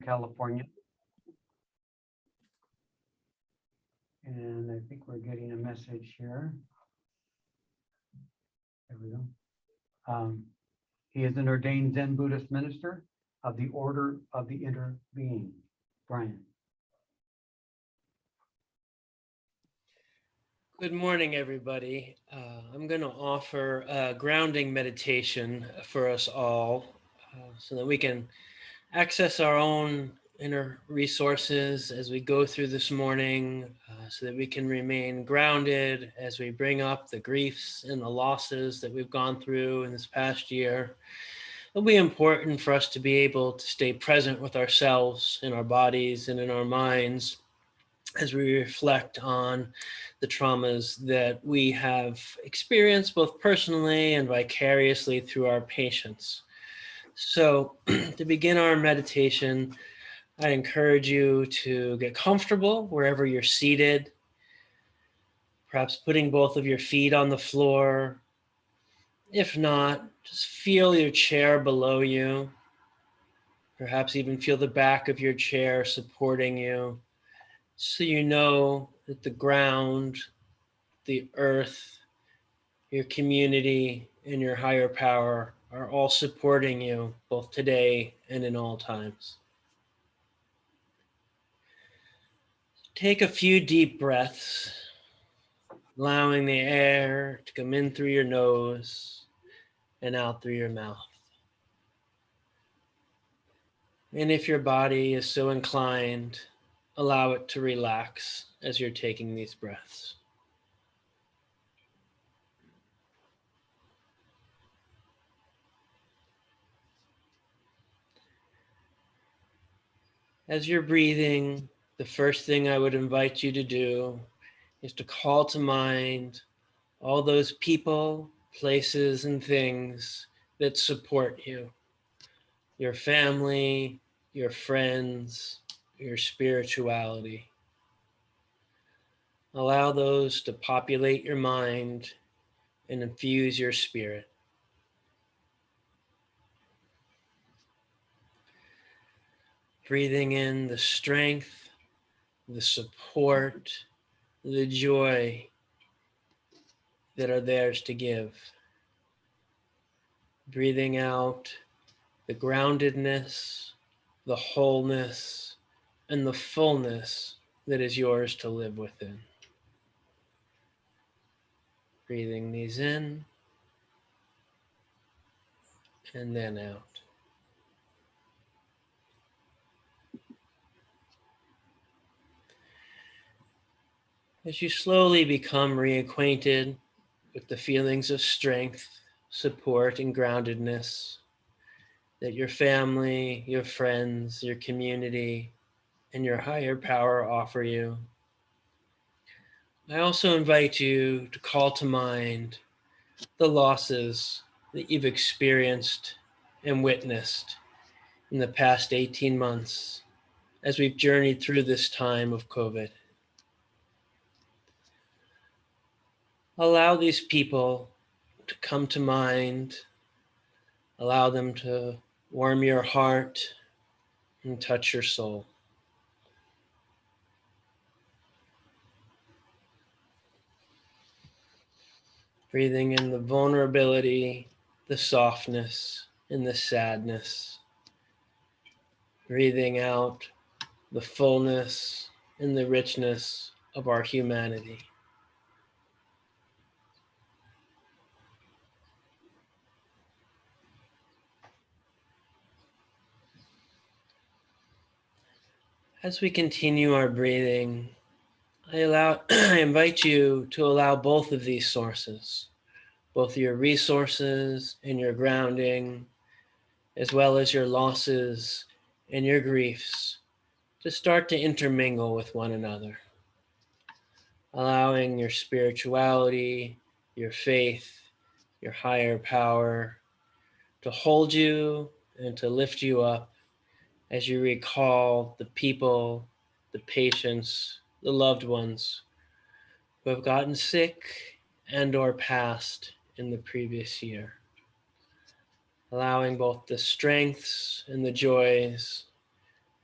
California. And I think we're getting a message here. There we go. He is an ordained Zen Buddhist minister of the Order of the Interbeing. Brian. Good morning, everybody. I'm going to offer a grounding meditation for us all so that we can access our own inner resources as we go through this morning, so that we can remain grounded as we bring up the griefs and the losses that we've gone through in this past year. It'll be important for us to be able to stay present with ourselves in our bodies and in our minds as we reflect on the traumas that we have experienced both personally and vicariously through our patients. So to begin our meditation, I encourage you to get comfortable wherever you're seated, perhaps putting both of your feet on the floor. If not, just feel your chair below you. Perhaps even feel the back of your chair supporting you, so you know that the ground, the earth, your community, and your higher power are all supporting you both today and in all times. Take a few deep breaths, allowing the air to come in through your nose and out through your mouth. And if your body is so inclined, allow it to relax as you're taking these breaths. As you're breathing, the first thing I would invite you to do is to call to mind all those people, places, and things that support you. Your family, your friends, your spirituality. Allow those to populate your mind and infuse your spirit. Breathing in the strength, the support, the joy that are theirs to give. Breathing out the groundedness, the wholeness, and the fullness that is yours to live within. Breathing these in and then out. As you slowly become reacquainted with the feelings of strength, support, and groundedness that your family, your friends, your community, and your higher power offer you, I also invite you to call to mind the losses that you've experienced and witnessed in the past 18 months as we've journeyed through this time of COVID. Allow these people to come to mind. Allow them to warm your heart and touch your soul. Breathing in the vulnerability, the softness, and the sadness. Breathing out the fullness and the richness of our humanity. As we continue our breathing, I invite you to allow both of these sources, both your resources and your grounding, as well as your losses and your griefs, to start to intermingle with one another, allowing your spirituality, your faith, your higher power to hold you and to lift you up as you recall the people, the patients, the loved ones who have gotten sick and or passed in the previous year. Allowing both the strengths and the joys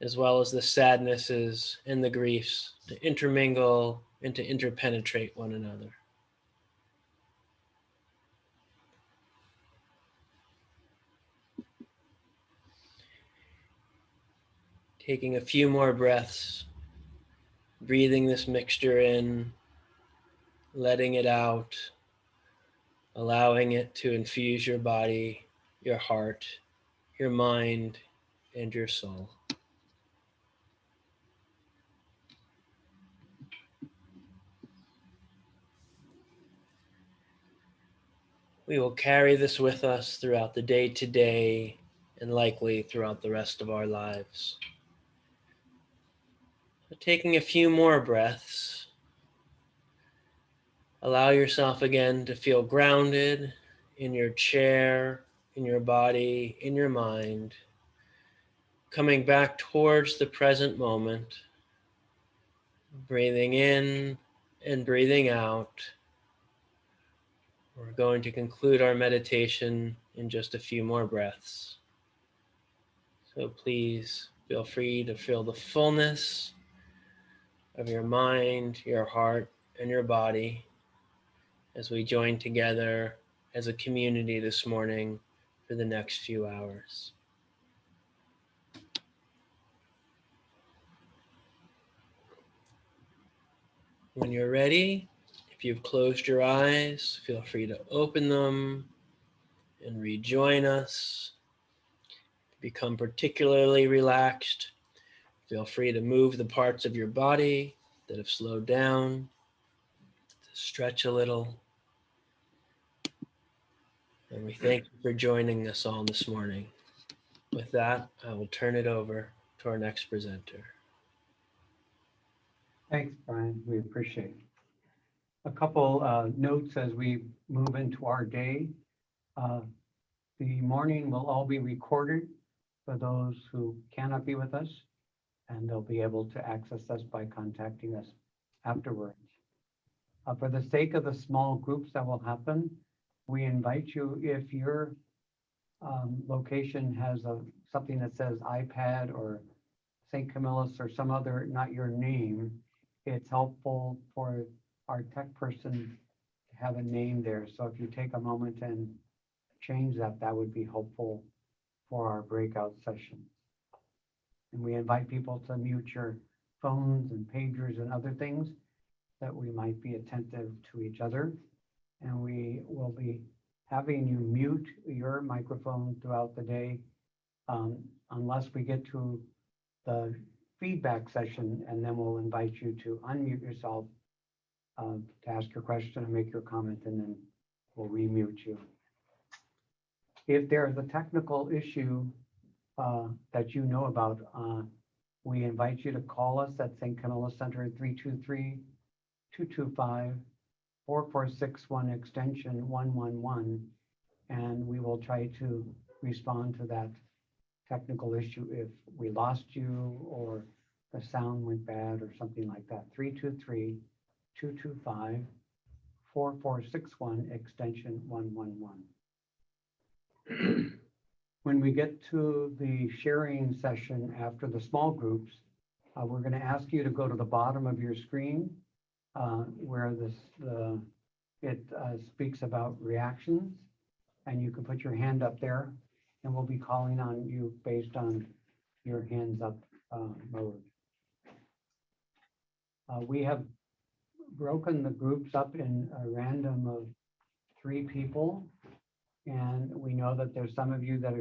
as well as the sadnesses and the griefs, to intermingle and to interpenetrate one another. Taking a few more breaths, breathing this mixture in, letting it out, allowing it to infuse your body, your heart, your mind, and your soul. We will carry this with us throughout the day to day and likely throughout the rest of our lives. So taking a few more breaths, allow yourself again to feel grounded in your chair, in your body, in your mind, coming back towards the present moment, breathing in and breathing out. We're going to conclude our meditation in just a few more breaths. So please feel free to feel the fullness of your mind, your heart, and your body as we join together as a community this morning for the next few hours. When you're ready, if you've closed your eyes, feel free to open them and rejoin us. Become particularly relaxed. Feel free to move the parts of your body that have slowed down, to stretch a little. And we thank you for joining us all this morning. With that, I will turn it over to our next presenter. Thanks, Brian. We appreciate it. A couple notes as we move into our day. Uh, The morning will all be recorded for those who cannot be with us, and they'll be able to access us by contacting us afterwards. For the sake of the small groups that will happen, we invite you, if your location has something that says iPad or St. Camillus or some other, not your name, it's helpful for our tech person to have a name there. So if you take a moment and change that, that would be helpful for our breakout session. And we invite people to mute your phones and pagers and other things that we might be attentive to each other. And we will be having you mute your microphone throughout the day unless we get to the feedback session, and then we'll invite you to unmute yourself to ask your question and make your comment, and then we'll remute you. If there is a technical issue that you know about, we invite you to call us at St. Camillus Center at 323-225-4461 extension 111, and we will try to respond to that technical issue if we lost you or the sound went bad or something like that. 323-225-4461 extension 111. When we get to the sharing session after the small groups, we're going to ask you to go to the bottom of your screen where it speaks about reactions, and you can put your hand up there, and we'll be calling on you based on your hands up mode. We have broken the groups up in a random of 3 people. And we know that there's some of you that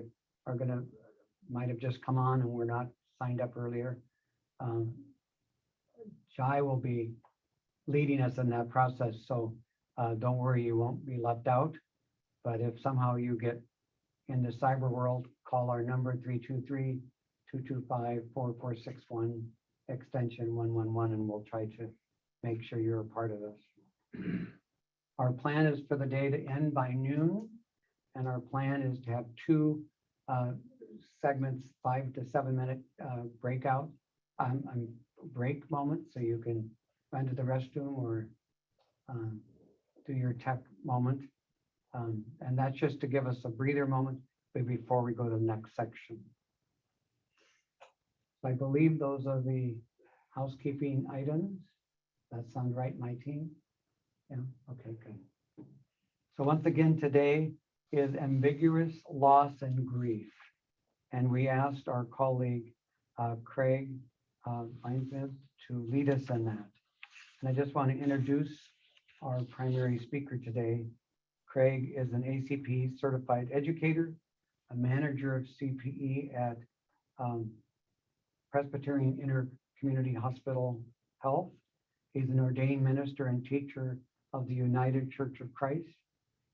might have just come on and were not signed up earlier. Jai will be leading us in that process, so don't worry, you won't be left out. But if somehow you get in the cyber world, call our number 323-225-4461 extension 111, and we'll try to make sure you're a part of this. Our plan is for the day to end by noon. And our plan is to have 2 segments, 5 to 7 minute breakout break moments, so you can run to the restroom or do your tech moment. And that's just to give us a breather moment before we go to the next section. So I believe those are the housekeeping items. That sound right, my team? Yeah, okay, good. So once again, today is ambiguous loss and grief. And we asked our colleague, Craig Einsmith, to lead us in that. And I just want to introduce our primary speaker today. Craig is an ACP certified educator, a manager of CPE at Presbyterian Intercommunity Hospital Health. He's an ordained minister and teacher of the United Church of Christ.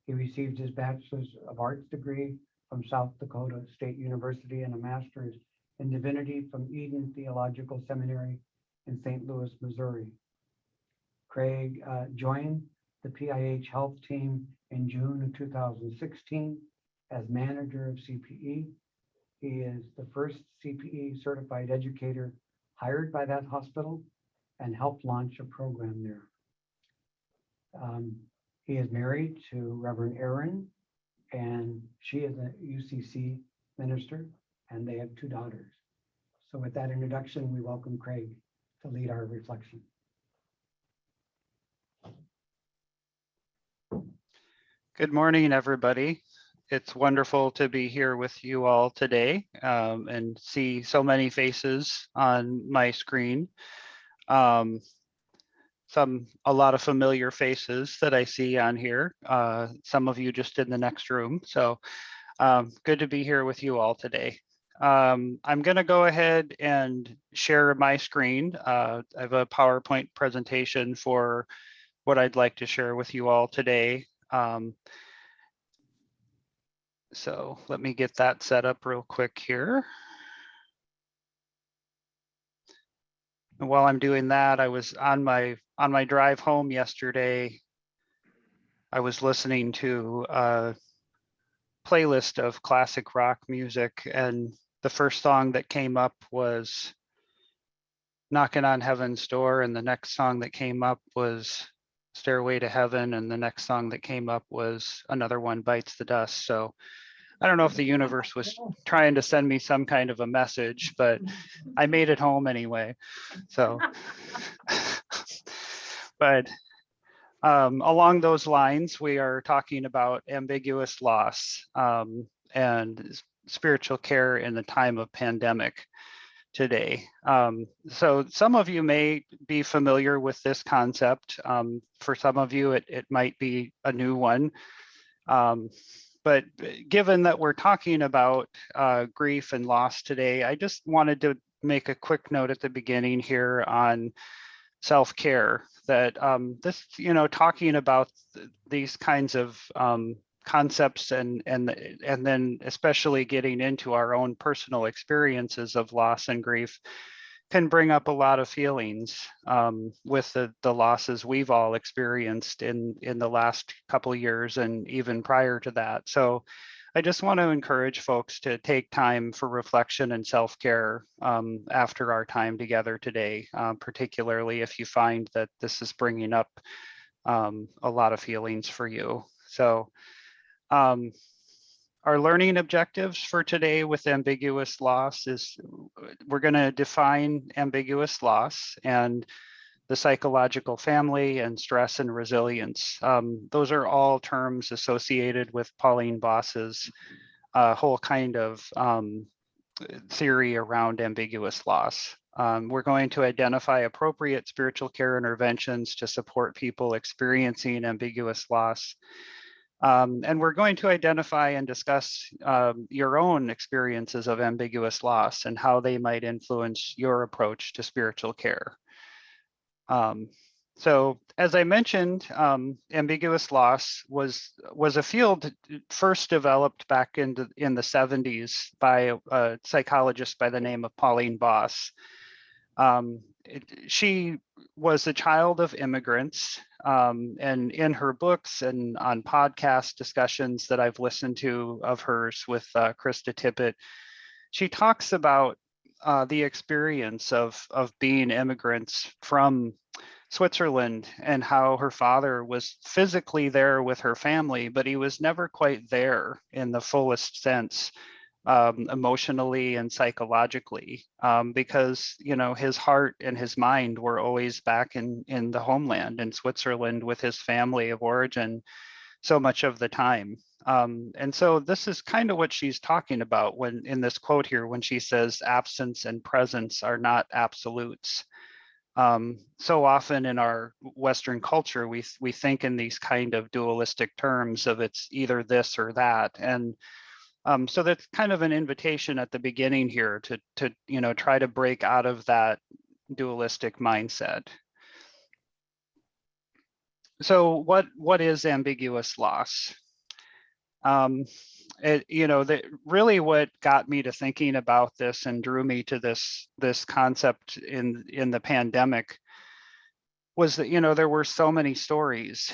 He received his Bachelor's of Arts degree from South Dakota State University and a master's in divinity from Eden Theological Seminary in St. Louis, Missouri. Craig joined the PIH Health team in June of 2016 as manager of CPE. He is the first CPE certified educator hired by that hospital and helped launch a program there. He is married to Reverend Erin, and she is a UCC minister, and they have 2 daughters. So with that introduction, we welcome Craig to lead our reflection. Good morning, everybody. It's wonderful to be here with you all today and see so many faces on my screen. A lot of familiar faces that I see on here. Some of you just in the next room. So good to be here with you all today. I'm going to go ahead and share my screen. I have a PowerPoint presentation for what I'd like to share with you all today. So let me get that set up real quick here. And while I'm doing that, I was on my drive home yesterday. I was listening to a playlist of classic rock music, and the first song that came up was Knocking on Heaven's Door, and the next song that came up was Stairway to Heaven, and the next song that came up was Another One Bites the Dust. So I don't know if the universe was trying to send me some kind of a message, but I made it home anyway. So, but along those lines, we are talking about ambiguous loss and spiritual care in the time of pandemic today. So some of you may be familiar with this concept. For some of you, it might be a new one. But given that we're talking about grief and loss today, I just wanted to make a quick note at the beginning here on self-care, that this, talking about these kinds of concepts and then especially getting into our own personal experiences of loss and grief can bring up a lot of feelings with the losses we've all experienced in the last couple of years and even prior to that. So I just want to encourage folks to take time for reflection and self-care after our time together today, particularly if you find that this is bringing up a lot of feelings for you. So our learning objectives for today with ambiguous loss is we're going to define ambiguous loss and the psychological family and stress and resilience. Those are all terms associated with Pauline Boss's whole kind of theory around ambiguous loss. We're going to identify appropriate spiritual care interventions to support people experiencing ambiguous loss. And we're going to identify and discuss your own experiences of ambiguous loss and how they might influence your approach to spiritual care. So as I mentioned, ambiguous loss was a field first developed back in the 70s by a psychologist by the name of Pauline Boss. She was a child of immigrants, and in her books and on podcast discussions that I've listened to of hers with Krista Tippett, she talks about the experience of being immigrants from Switzerland and how her father was physically there with her family, but he was never quite there in the fullest sense emotionally and psychologically, because, his heart and his mind were always back in the homeland in Switzerland with his family of origin so much of the time. And so this is kind of what she's talking about when in this quote here, when she says absence and presence are not absolutes. So often in our Western culture, we think in these kind of dualistic terms of it's either this or that. And so that's kind of an invitation at the beginning here to try to break out of that dualistic mindset. So what is ambiguous loss? Really what got me to thinking about this and drew me to this concept in the pandemic was that, there were so many stories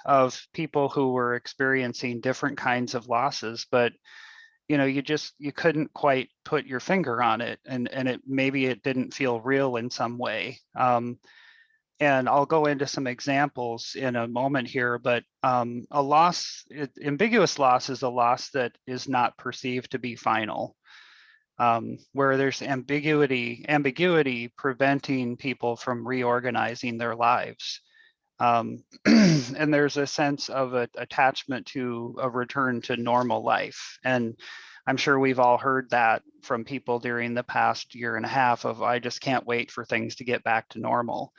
of people who were experiencing different kinds of losses, but you couldn't quite put your finger on it, and maybe it didn't feel real in some way. And I'll go into some examples in a moment here, but ambiguous loss is a loss that is not perceived to be final, where there's ambiguity preventing people from reorganizing their lives. And there's a sense of attachment to a return to normal life. And I'm sure we've all heard that from people during the past year and a half of, I just can't wait for things to get back to normal.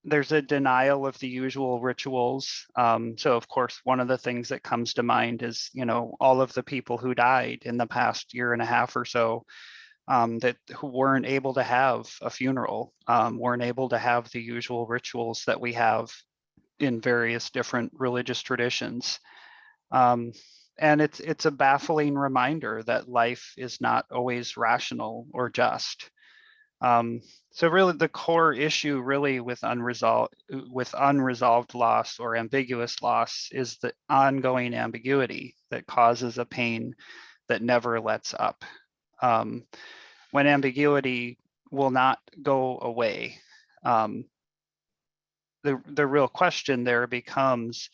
There's a denial of the usual rituals. So of course, one of the things that comes to mind is, all of the people who died in the past year and a half or so, who weren't able to have a funeral, weren't able to have the usual rituals that we have in various different religious traditions. And it's a baffling reminder that life is not always rational or just. So really the core issue really with unresolved loss or ambiguous loss is the ongoing ambiguity that causes a pain that never lets up. When ambiguity will not go away, the real question there becomes,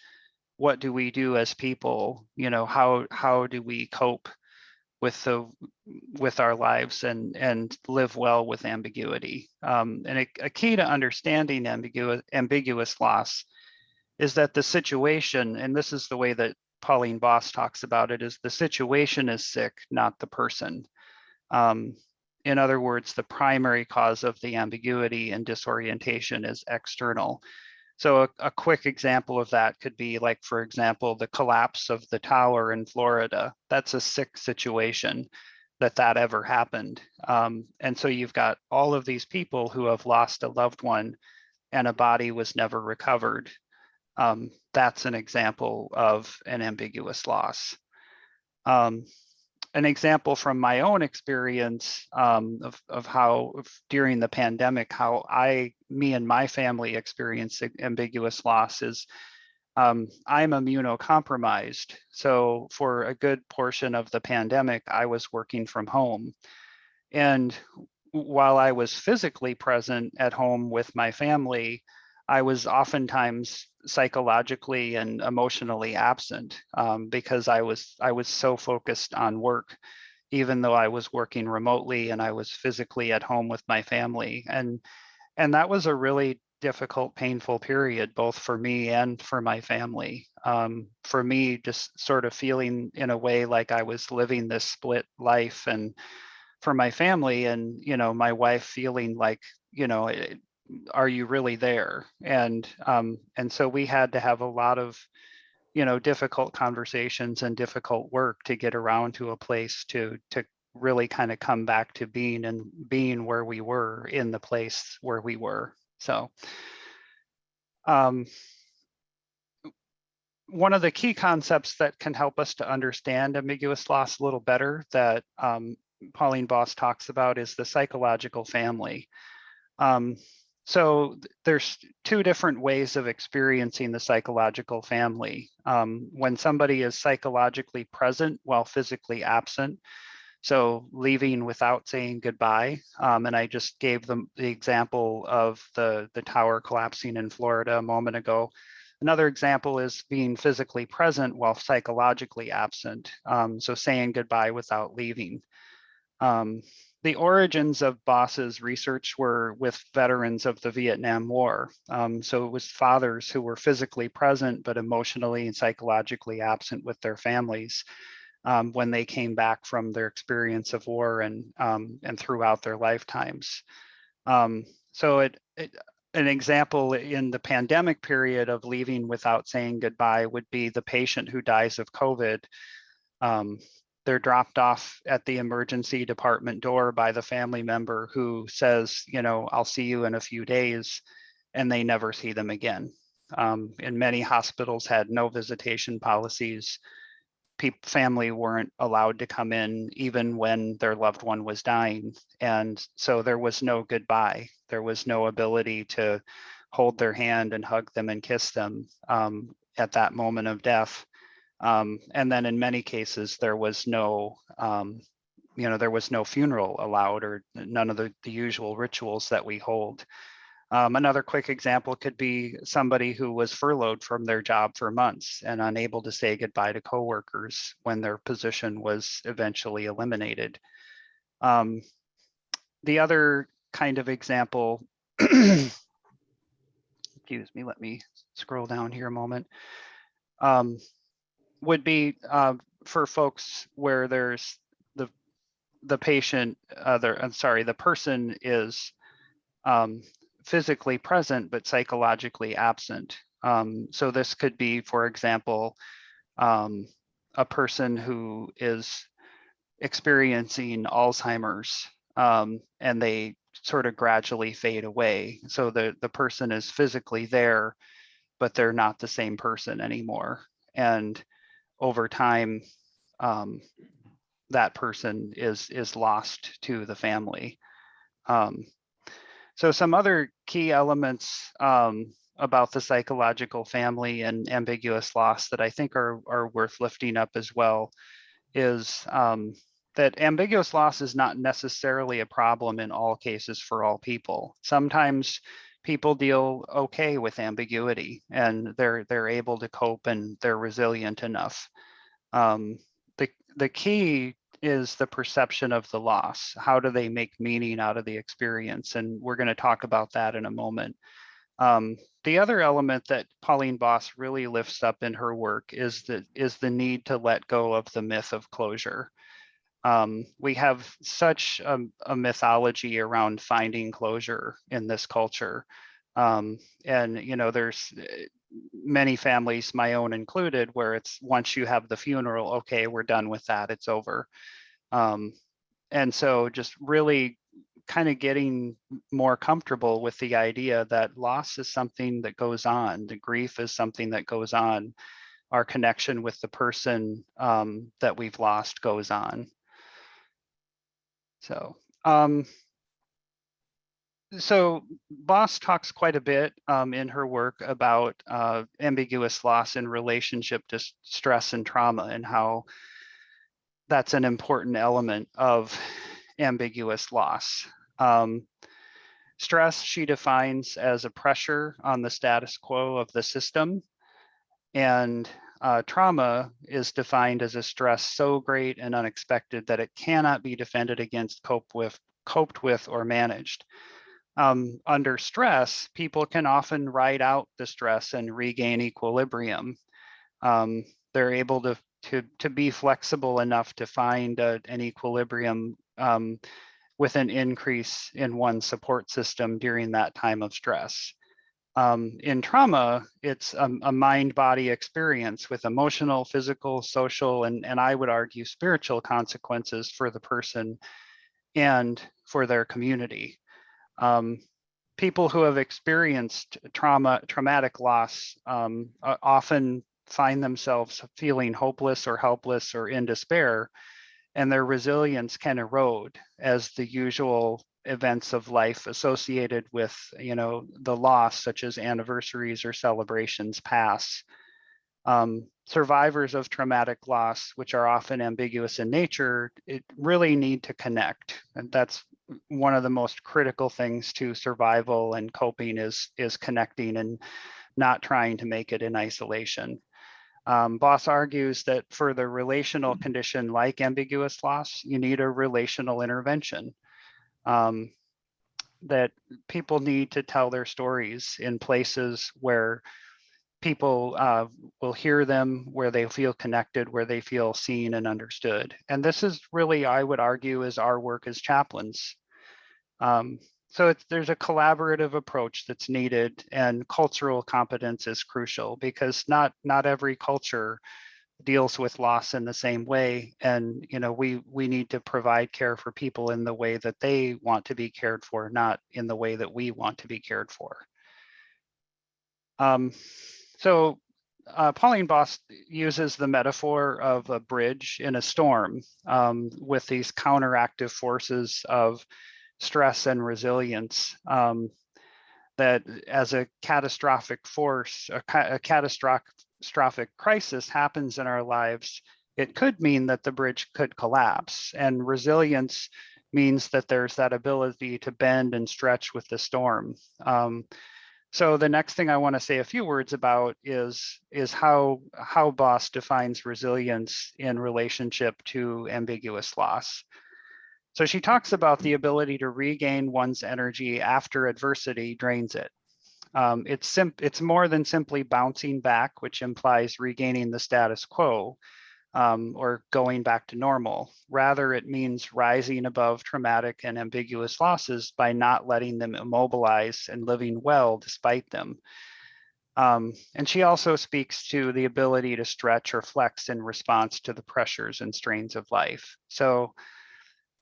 what do we do as people? How do we cope with our lives and live well with ambiguity? And a key to understanding ambiguous loss is that the situation, and this is the way that Pauline Boss talks about it, is the situation is sick, not the person. In other words, the primary cause of the ambiguity and disorientation is external. So a quick example of that could be like, for example, the collapse of the tower in Florida. That's a sick situation that ever happened. And so you've got all of these people who have lost a loved one and a body was never recovered. That's an example of an ambiguous loss. An example from my own experience of how during the pandemic, how me and my family experienced ambiguous loss is I'm immunocompromised. So for a good portion of the pandemic, I was working from home. And while I was physically present at home with my family, I was oftentimes psychologically and emotionally absent, because I was so focused on work, even though I was working remotely and I was physically at home with my family. And that was a really difficult, painful period, both for me and for my family. For me, just sort of feeling in a way like I was living this split life, and for my family and, my wife feeling like, are you really there? And so we had to have a lot of, difficult conversations and difficult work to get around to a place to really kind of come back to being where we were in the place where we were. So one of the key concepts that can help us to understand ambiguous loss a little better that Pauline Boss talks about is the psychological family. So there's two different ways of experiencing the psychological family. When somebody is psychologically present while physically absent, so leaving without saying goodbye. And I just gave them the example of the tower collapsing in Florida a moment ago. Another example is being physically present while psychologically absent. So saying goodbye without leaving. The origins of Boss's research were with veterans of the Vietnam War. So it was fathers who were physically present, but emotionally and psychologically absent with their families when they came back from their experience of war and throughout their lifetimes. So an example in the pandemic period of leaving without saying goodbye would be the patient who dies of COVID. They're dropped off at the emergency department door by the family member who says, you know, I'll see you in a few days, and they never see them again. And many hospitals had no visitation policies. Family weren't allowed to come in even when their loved one was dying. And so there was no goodbye. There was no ability to hold their hand and hug them and kiss them at that moment of death. And then in many cases, there was no, there was no funeral allowed or none of the usual rituals that we hold. Another quick example could be somebody who was furloughed from their job for months and unable to say goodbye to coworkers when their position was eventually eliminated. The other kind of example, excuse me, let me scroll down here a moment, would be for folks where there's the patient, the person is physically present but psychologically absent. So this could be, for example, a person who is experiencing Alzheimer's and they sort of gradually fade away. So the person is physically there, but they're not the same person anymore. And over time, that person is lost to the family. So some other key elements about the psychological family and ambiguous loss that I think are worth lifting up as well is that ambiguous loss is not necessarily a problem in all cases for all people. Sometimes people deal okay with ambiguity and they're able to cope and they're resilient enough. The key is the perception of the loss. How do they make meaning out of the experience? And we're going to talk about that in a moment. The other element that Pauline Boss really lifts up in her work is the need to let go of the myth of closure. We have such a mythology around finding closure in this culture. And, you know, there's many families, my own included, where it's once you have the funeral, okay, we're done with that, it's over. And so just really kind of getting more comfortable with the idea that loss is something that goes on, the grief is something that goes on, our connection with the person that we've lost goes on. So Boss talks quite a bit in her work about ambiguous loss in relationship to stress and trauma and how that's an important element of ambiguous loss. Stress she defines as a pressure on the status quo of the system, and trauma is defined as a stress so great and unexpected that it cannot be defended against, coped with, or managed. Under stress, people can often ride out the stress and regain equilibrium. They're able to be flexible enough to find an equilibrium with an increase in one's support system during that time of stress. In trauma, it's a mind-body experience with emotional, physical, social, and I would argue spiritual consequences for the person and for their community. People who have experienced traumatic loss often find themselves feeling hopeless or helpless or in despair, and their resilience can erode as the usual events of life associated with, you know, the loss, such as anniversaries or celebrations, pass. Survivors of traumatic loss, which are often ambiguous in nature, it really need to connect, and that's one of the most critical things to survival and coping is connecting and not trying to make it in isolation. Boss argues that for the relational condition like ambiguous loss, you need a relational intervention. That people need to tell their stories in places where people will hear them, where they feel connected, where they feel seen and understood. And this is really, I would argue, is our work as chaplains. So there's a collaborative approach that's needed, and cultural competence is crucial because not every culture deals with loss in the same way. And we need to provide care for people in the way that they want to be cared for, not in the way that we want to be cared for. So Pauline Boss uses the metaphor of a bridge in a storm with these counteractive forces of stress and resilience, that as a catastrophic force, a catastrophic crisis happens in our lives, it could mean that the bridge could collapse. And resilience means that there's that ability to bend and stretch with the storm. So the next thing I want to say a few words about is how Boss defines resilience in relationship to ambiguous loss. So she talks about the ability to regain one's energy after adversity drains it. It's more than simply bouncing back, which implies regaining the status quo or going back to normal. Rather, it means rising above traumatic and ambiguous losses by not letting them immobilize and living well despite them. And she also speaks to the ability to stretch or flex in response to the pressures and strains of life. So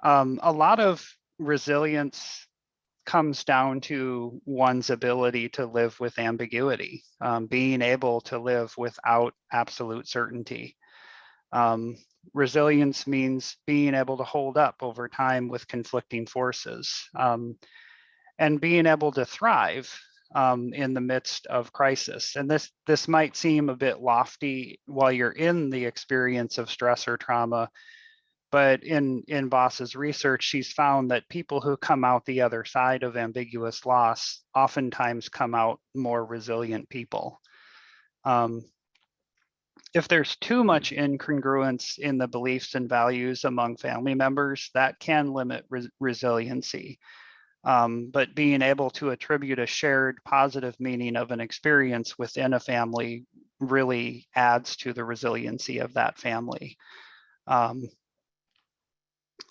a lot of resilience comes down to one's ability to live with ambiguity, being able to live without absolute certainty. Resilience means being able to hold up over time with conflicting forces, and being able to thrive in the midst of crisis. And this might seem a bit lofty while you're in the experience of stress or trauma, but in Boss's research, she's found that people who come out the other side of ambiguous loss oftentimes come out more resilient people. If there's too much incongruence in the beliefs and values among family members, that can limit resiliency. But being able to attribute a shared positive meaning of an experience within a family really adds to the resiliency of that family.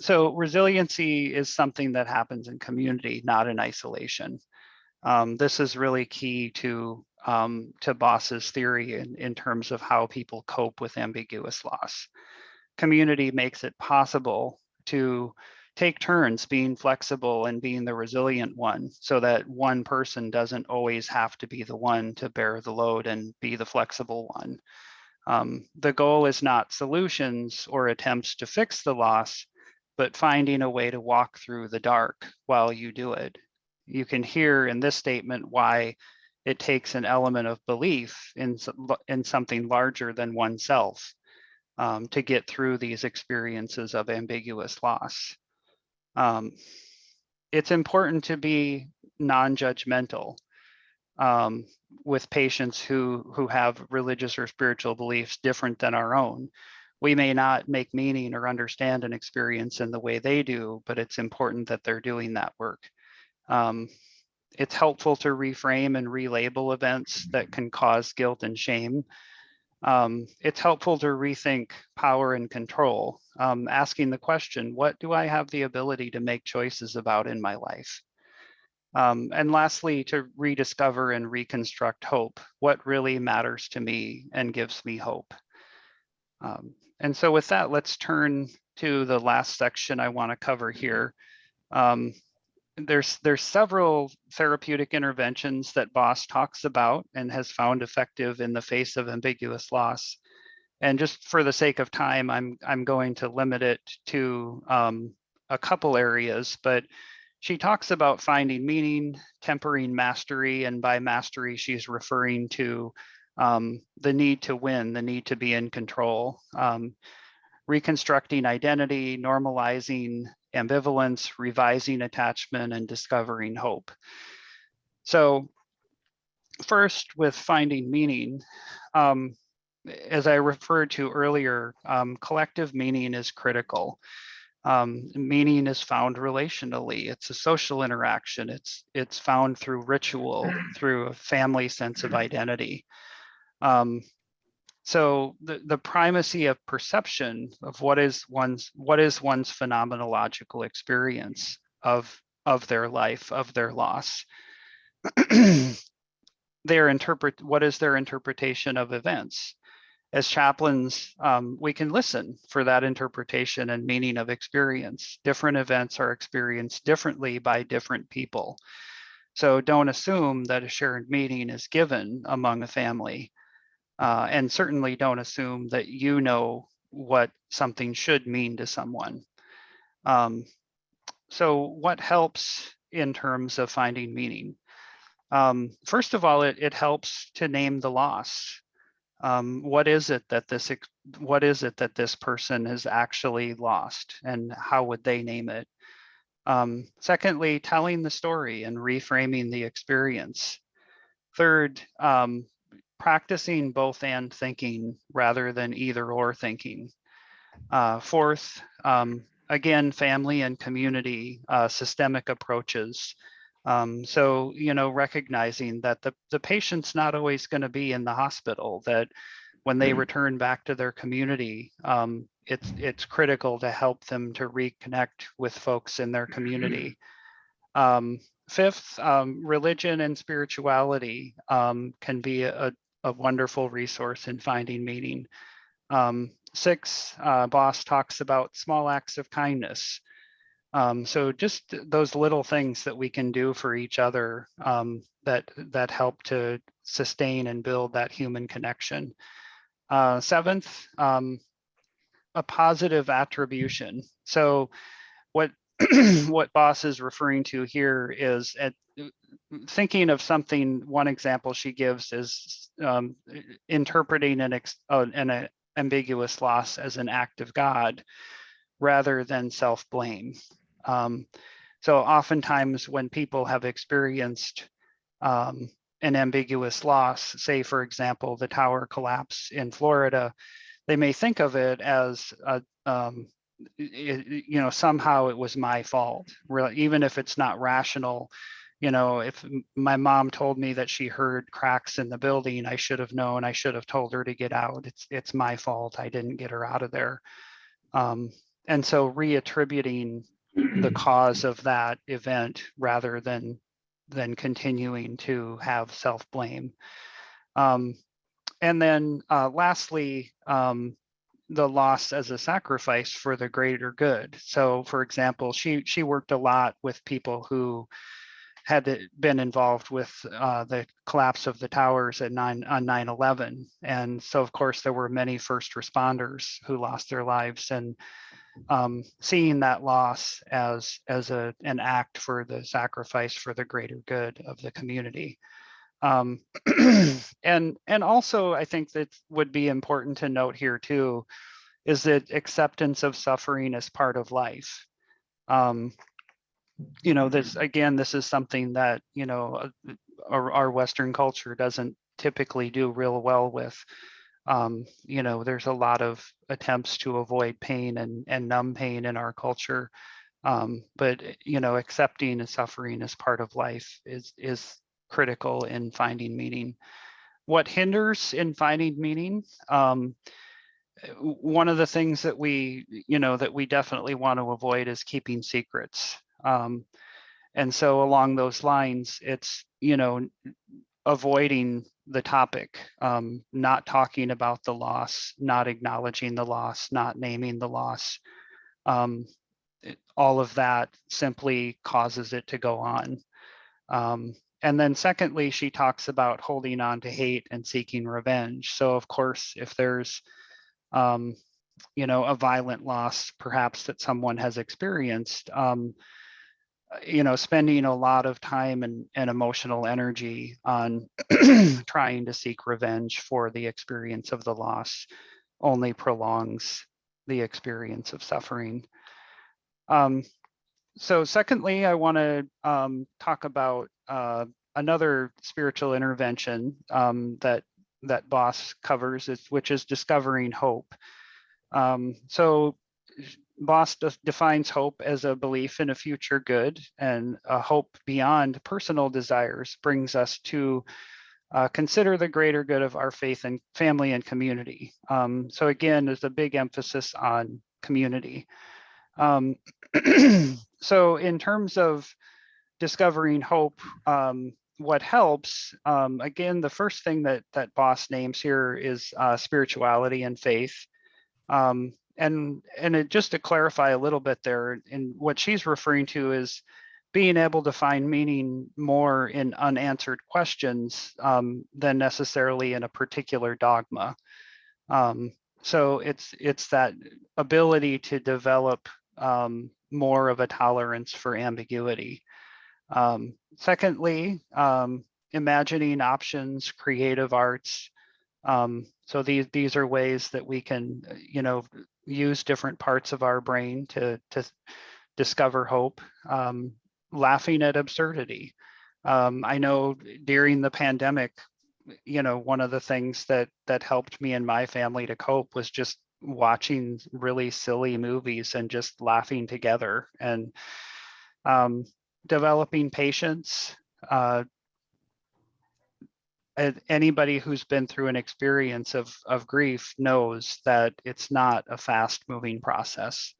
So resiliency is something that happens in community, not in isolation. This is really key to Boss's theory in terms of how people cope with ambiguous loss. Community makes it possible to take turns being flexible and being the resilient one, so that one person doesn't always have to be the one to bear the load and be the flexible one. The goal is not solutions or attempts to fix the loss, but finding a way to walk through the dark while you do it. You can hear in this statement why it takes an element of belief in something larger than oneself to get through these experiences of ambiguous loss. It's important to be non-judgmental with patients who have religious or spiritual beliefs different than our own. We may not make meaning or understand an experience in the way they do, but it's important that they're doing that work. It's helpful to reframe and relabel events that can cause guilt and shame. It's helpful to rethink power and control, asking the question, what do I have the ability to make choices about in my life? And lastly, to rediscover and reconstruct hope, what really matters to me and gives me hope. And so with that, let's turn to the last section I want to cover here. There's several therapeutic interventions that Boss talks about and has found effective in the face of ambiguous loss. And just for the sake of time, I'm going to limit it to a couple areas, but she talks about finding meaning, tempering mastery, and by mastery, she's referring to the need to win, the need to be in control, reconstructing identity, normalizing ambivalence, revising attachment, and discovering hope. So First, with finding meaning, um, as I referred to earlier, collective meaning is critical. Meaning is found relationally. It's a social interaction. It's found through ritual, through a family sense of identity. Um, so the primacy of perception of what is one's phenomenological experience of their life, of their loss. What is their interpretation of events? As chaplains, we can listen for that interpretation and meaning of experience. Different events are experienced differently by different people. So don't assume that a shared meaning is given among a family. And certainly don't assume that you know what something should mean to someone. So what helps in terms of finding meaning? First of all, it helps to name the loss. What is it that this person has actually lost, and how would they name it? Secondly, telling the story and reframing the experience. Third, practicing both and thinking rather than either or thinking. Fourth, again, family and community systemic approaches. So, recognizing that the patient's not always going to be in the hospital, that when they return back to their community, it's critical to help them to reconnect with folks in their community. Fifth, religion and spirituality can be a wonderful resource in finding meaning. Six, Boss talks about small acts of kindness. So just those little things that we can do for each other that help to sustain and build that human connection. Seventh, a positive attribution. So what what Boss is referring to here is thinking of something. One example she gives is interpreting an ambiguous loss as an act of God rather than self-blame. So oftentimes when people have experienced an ambiguous loss, say for example, the tower collapse in Florida, they may think of it as somehow it was my fault, even if it's not rational. If my mom told me that she heard cracks in the building, I should have known, I should have told her to get out. It's my fault, I didn't get her out of there. And so reattributing the cause of that event rather than continuing to have self-blame. And then lastly, the loss as a sacrifice for the greater good. So for example, she worked a lot with people who had been involved with the collapse of the towers on 9/11. And so of course there were many first responders who lost their lives, and seeing that loss as an act for the sacrifice for the greater good of the community. And also I think that would be important to note here too, is that acceptance of suffering is part of life. This is something that, our Western culture doesn't typically do real well with. There's a lot of attempts to avoid pain and numb pain in our culture. But accepting suffering as part of life is critical in finding meaning. What hinders in finding meaning? One of the things that we definitely want to avoid is keeping secrets. And so along those lines, it's, avoiding the topic, not talking about the loss, not acknowledging the loss, not naming the loss. All of that simply causes it to go on. And then secondly, she talks about holding on to hate and seeking revenge. So of course, if there's, a violent loss perhaps that someone has experienced, spending a lot of time and emotional energy on trying to seek revenge for the experience of the loss only prolongs the experience of suffering. So secondly, I want to talk about another spiritual intervention that Boss covers, which is discovering hope. So Boss defines hope as a belief in a future good, and a hope beyond personal desires brings us to consider the greater good of our faith and family and community. So again, there's a big emphasis on community. So in terms of discovering hope, what helps, again, the first thing that Boss names here is spirituality and faith. And just to clarify a little bit there, and what she's referring to is being able to find meaning more in unanswered questions than necessarily in a particular dogma. So it's that ability to develop more of a tolerance for ambiguity. Secondly, imagining options, creative arts. So these are ways that we can, use different parts of our brain to discover hope. Laughing at absurdity. I know during the pandemic, one of the things that helped me and my family to cope was just watching really silly movies and just laughing together, and developing patience. Anybody who's been through an experience of grief knows that it's not a fast moving process.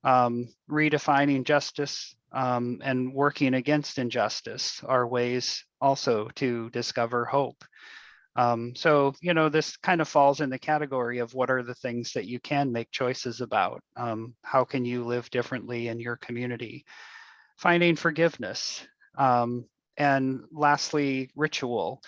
Redefining justice and working against injustice are ways also to discover hope. So, this kind of falls in the category of what are the things that you can make choices about? How can you live differently in your community? Finding forgiveness. And lastly, ritual.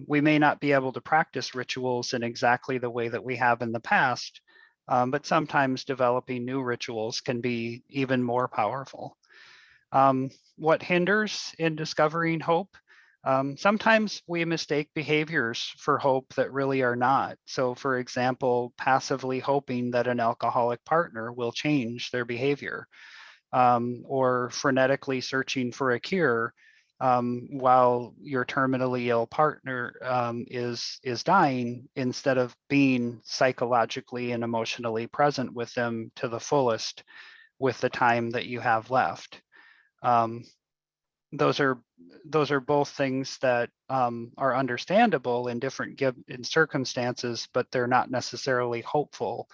We may not be able to practice rituals in exactly the way that we have in the past, but sometimes developing new rituals can be even more powerful. What hinders in discovering hope? Sometimes we mistake behaviors for hope that really are not. So for example, passively hoping that an alcoholic partner will change their behavior, or frenetically searching for a cure while your terminally ill partner is dying, instead of being psychologically and emotionally present with them to the fullest with the time that you have left. Those are both things that are understandable in different in circumstances, but they're not necessarily hopeful.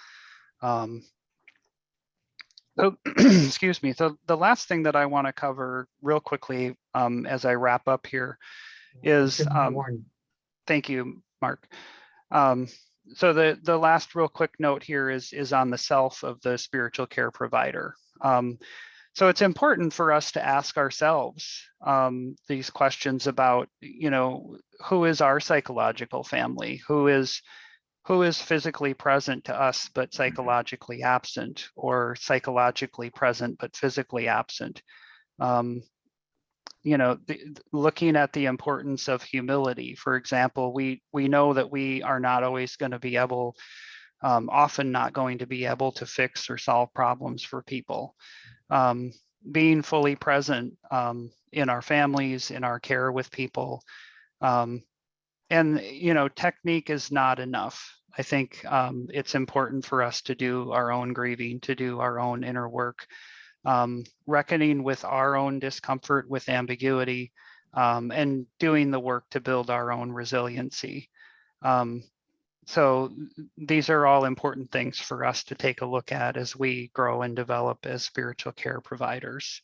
So, excuse me. So the last thing that I want to cover real quickly as I wrap up here is, thank you, Mark. So the last real quick note here is on the self of the spiritual care provider. So it's important for us to ask ourselves these questions about, who is our psychological family? Who is physically present to us but psychologically absent, or psychologically present but physically absent? Looking at the importance of humility, for example, we know that we are not always going to be able, often not going to be able to fix or solve problems for people. Being fully present in our families, in our care with people, and technique is not enough. I think it's important for us to do our own grieving, to do our own inner work, reckoning with our own discomfort with ambiguity, and doing the work to build our own resiliency. So these are all important things for us to take a look at as we grow and develop as spiritual care providers.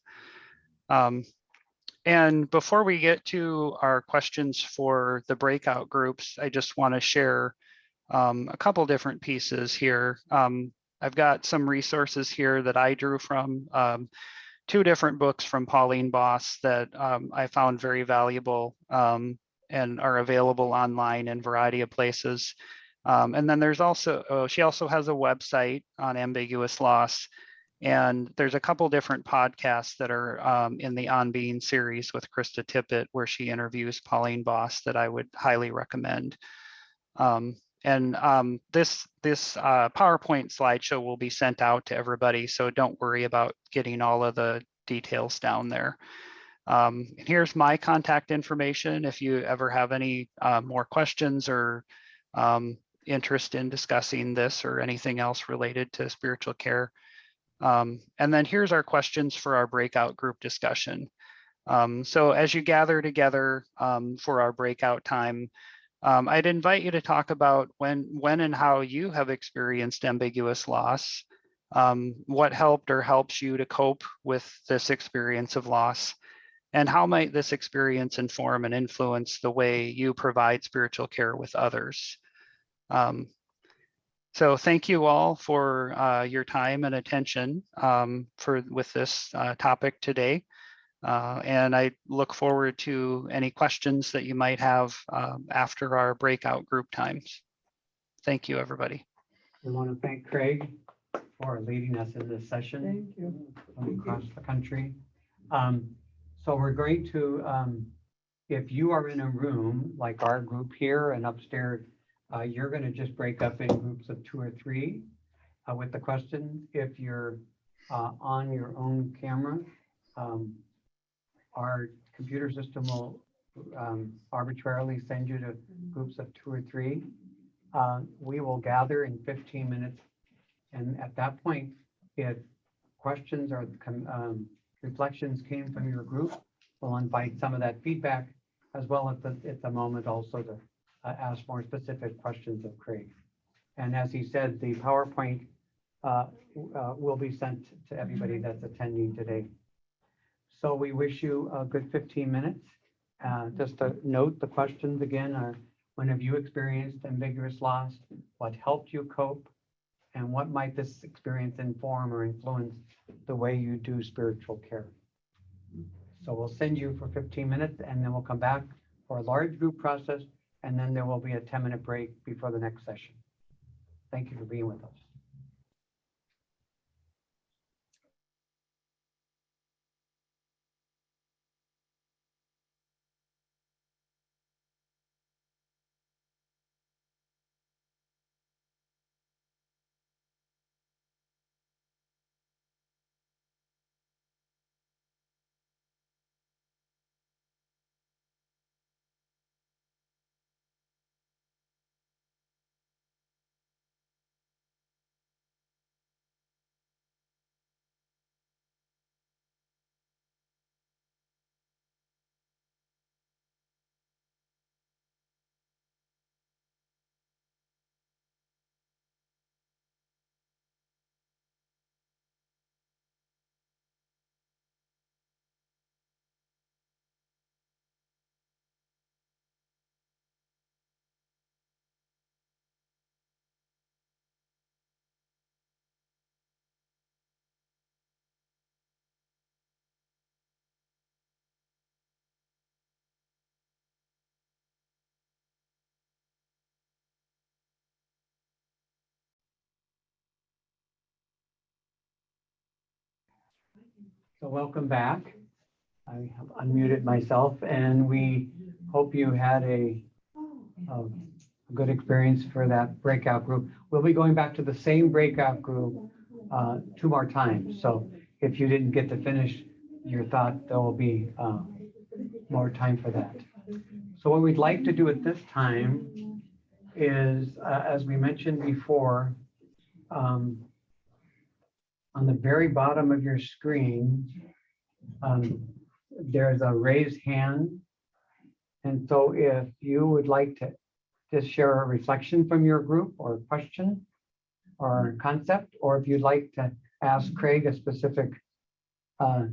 And before we get to our questions for the breakout groups, I just want to share a couple different pieces here. I've got some resources here that I drew from two different books from Pauline Boss that I found very valuable and are available online in a variety of places. And then there's also, she also has a website on ambiguous loss. And there's a couple different podcasts that are in the On Being series with Krista Tippett, where she interviews Pauline Boss, that I would highly recommend. This PowerPoint slideshow will be sent out to everybody, so don't worry about getting all of the details down there. And here's my contact information if you ever have any more questions or interest in discussing this or anything else related to spiritual care. And then here's our questions for our breakout group discussion. So as you gather together for our breakout time, I'd invite you to talk about when and how you have experienced ambiguous loss, what helped or helps you to cope with this experience of loss, and how might this experience inform and influence the way you provide spiritual care with others. So thank you all for your time and attention with this topic today. And I look forward to any questions that you might have after our breakout group times. Thank you, everybody. We want to thank Craig for leading us in this session. Thank you. From across the country. So we're going to, if you are in a room like our group here and upstairs, you're going to just break up in groups of 2 or 3 with the questions. If you're on your own camera, our computer system will arbitrarily send you to groups of 2 or 3. We will gather in 15 minutes. And at that point, if questions or reflections came from your group, we'll invite some of that feedback as well at the moment also to ask more specific questions of Craig. And as he said, the PowerPoint will be sent to everybody that's attending today. So we wish you a good 15 minutes. Just to note the questions again are, when have you experienced ambiguous loss? What helped you cope? And what might this experience inform or influence the way you do spiritual care? So we'll send you for 15 minutes and then we'll come back for a large group process, and then there will be a 10-minute break before the next session. Thank you for being with us. So welcome back. I have unmuted myself, and we hope you had a good experience for that breakout group. We'll be going back to the same breakout group 2 more times. So if you didn't get to finish your thought, there will be more time for that. So what we'd like to do at this time is, as we mentioned before, on the very bottom of your screen, there's a raised hand. And so if you would like to just share a reflection from your group or a question or concept, or if you'd like to ask Craig a specific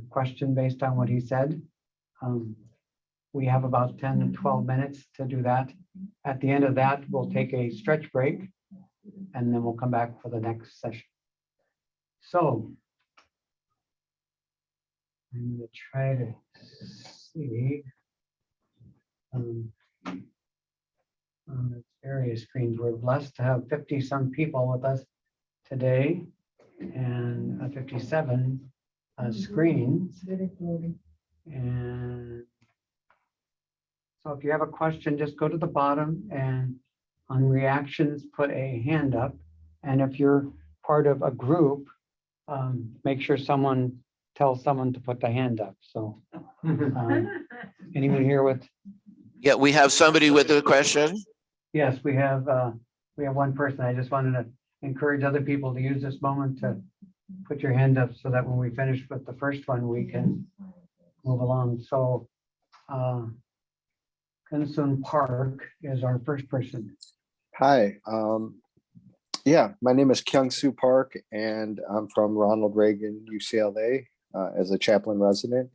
question based on what he said, we have about 10 to 12 minutes to do that. At the end of that, we'll take a stretch break and then we'll come back for the next session. So I'm going to try to see on the various screens. We're blessed to have 50-some people with us today and 57 screens. And so if you have a question, just go to the bottom and on reactions, put a hand up. And if you're part of a group, make sure someone tell someone to put the hand up, so. Anyone here with, Yeah, we have somebody with a question. yes, we have one person. I just wanted to encourage other people to use this moment to put your hand up so that when we finish with the first one, we can move along. So, Kunsun Park is our first person. Hi, yeah, my name is Kyung-Soo Park, and I'm from Ronald Reagan UCLA as a chaplain resident.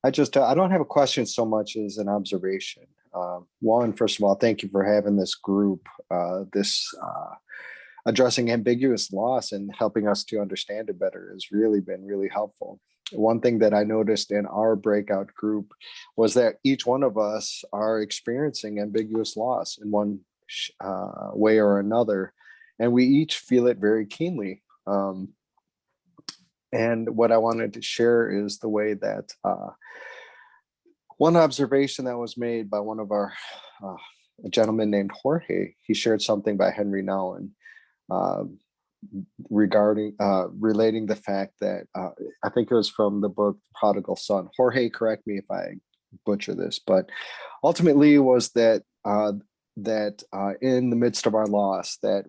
I don't have a question so much as an observation. One, first of all, thank you for having this group, addressing ambiguous loss and helping us to understand it better has really been really helpful. One thing that I noticed in our breakout group was that each one of us are experiencing ambiguous loss in one way or another, and we each feel it very keenly. And what I wanted to share is the way that one observation that was made by one of our a gentleman named Jorge. He shared something by Henry Nouwen regarding relating the fact that I think it was from the book Prodigal Son. Jorge, correct me if I butcher this, but ultimately was that in the midst of our loss, that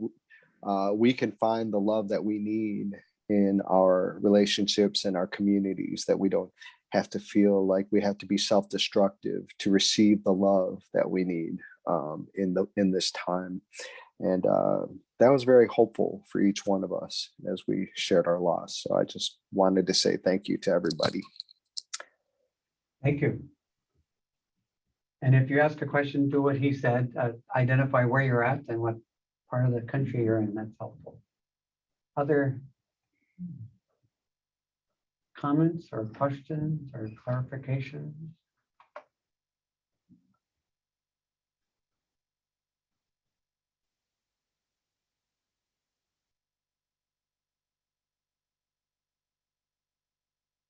we can find the love that we need in our relationships and our communities, that we don't have to feel like we have to be self-destructive to receive the love that we need in this time. And that was very hopeful for each one of us as we shared our loss. So I just wanted to say thank you to everybody. Thank you. And if you ask a question, do what he said, identify where you're at and what part of the country you're in. That's helpful. Other comments or questions or clarifications?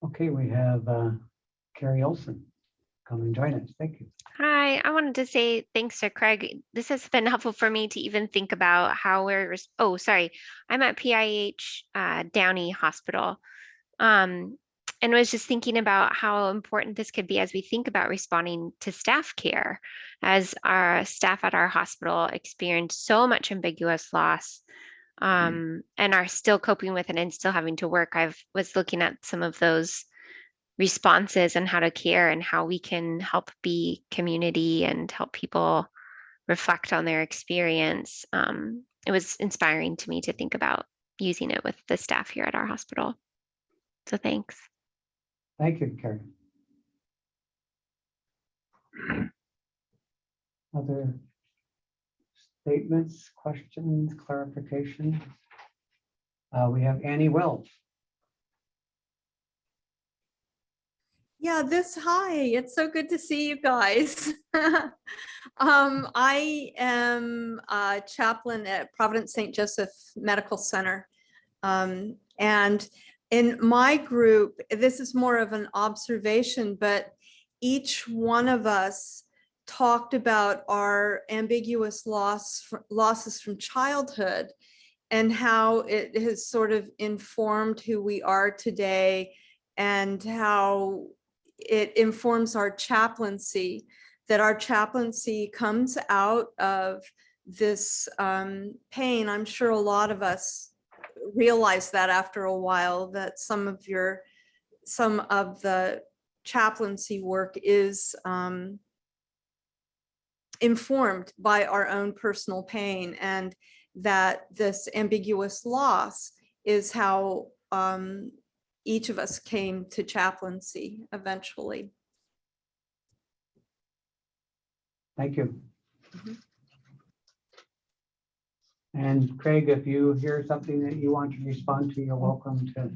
Okay, we have Carrie Olson. Come and join us. Thank you. Hi, I wanted to say thanks to Craig. This has been helpful for me to even think about how oh, sorry. I'm at PIH Downey Hospital. And was just thinking about how important this could be as we think about responding to staff care, as our staff at our hospital experienced so much ambiguous loss and are still coping with it and still having to work. I was looking at some of those responses and how to care and how we can help be community and help people reflect on their experience. It was inspiring to me to think about using it with the staff here at our hospital. So thanks. Thank you, Carrie. Other statements, questions, clarifications? We have Annie Wells. Yeah, hi, it's so good to see you guys. I am a chaplain at Providence St. Joseph Medical Center. And in my group, this is more of an observation, but each one of us talked about our ambiguous losses from childhood and how it has sort of informed who we are today and how it informs our chaplaincy, that our chaplaincy comes out of this pain. I'm sure a lot of us realize that after a while, that some of the chaplaincy work is informed by our own personal pain, and that this ambiguous loss is how each of us came to chaplaincy eventually. Thank you. And Craig, if you hear something that you want to respond to, you're welcome to.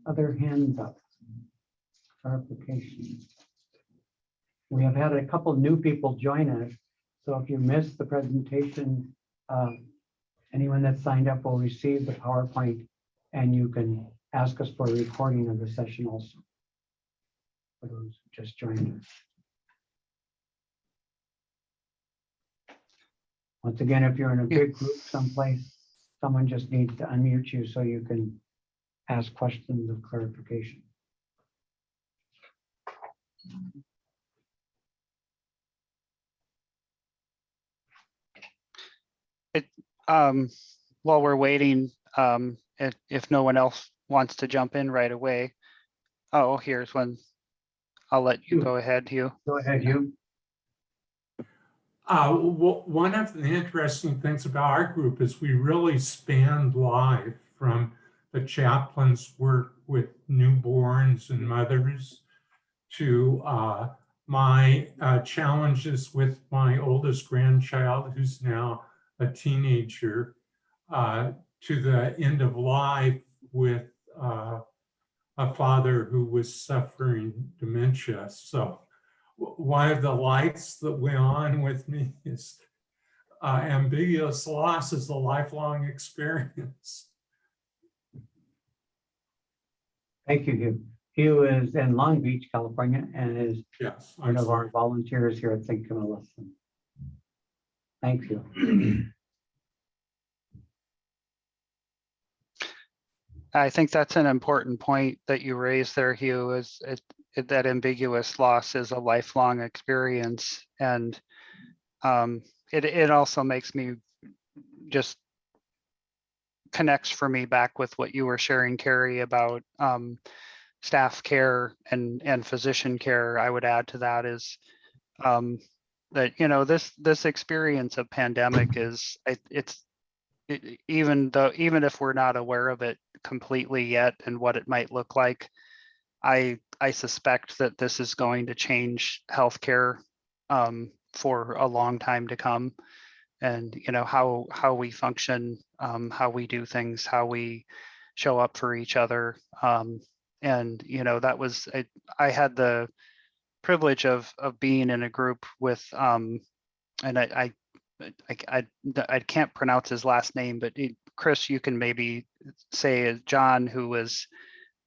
Other hands up. Clarification. We have had a couple new people join us. So if you missed the presentation, anyone that signed up will receive the PowerPoint, and you can ask us for a recording of the session also. For those who just joined us. Once again, if you're in a big group someplace, someone just needs to unmute you so you can ask questions of clarification. While we're waiting, if no one else wants to jump in right away. Oh, here's one. I'll let you go ahead, Hugh. Go ahead, Hugh. One of the interesting things about our group is we really spanned life from the chaplain's work with newborns and mothers to my challenges with my oldest grandchild, who's now a teenager, to the end of life with a father who was suffering dementia. So one of the lights that went on with me is ambiguous loss is a lifelong experience. Thank you, Hugh. Hugh is in Long Beach, California, and is Yes, one I'm of our sorry. volunteers here at St. Camillus. Thank you. I think that's an important point that you raised there, Hugh, is that ambiguous loss is a lifelong experience. And it also makes me just connects for me back with what you were sharing, Carrie, about staff care and physician care. I would add to that is that, you know, this experience of pandemic is even if we're not aware of it completely yet and what it might look like, I suspect that this is going to change healthcare for a long time to come. And, you know, how we function, how we do things, how we show up for each other. And, you know, that was, I had the privilege of being in a group with, and I can't pronounce his last name, but Chris, you can maybe say John, who was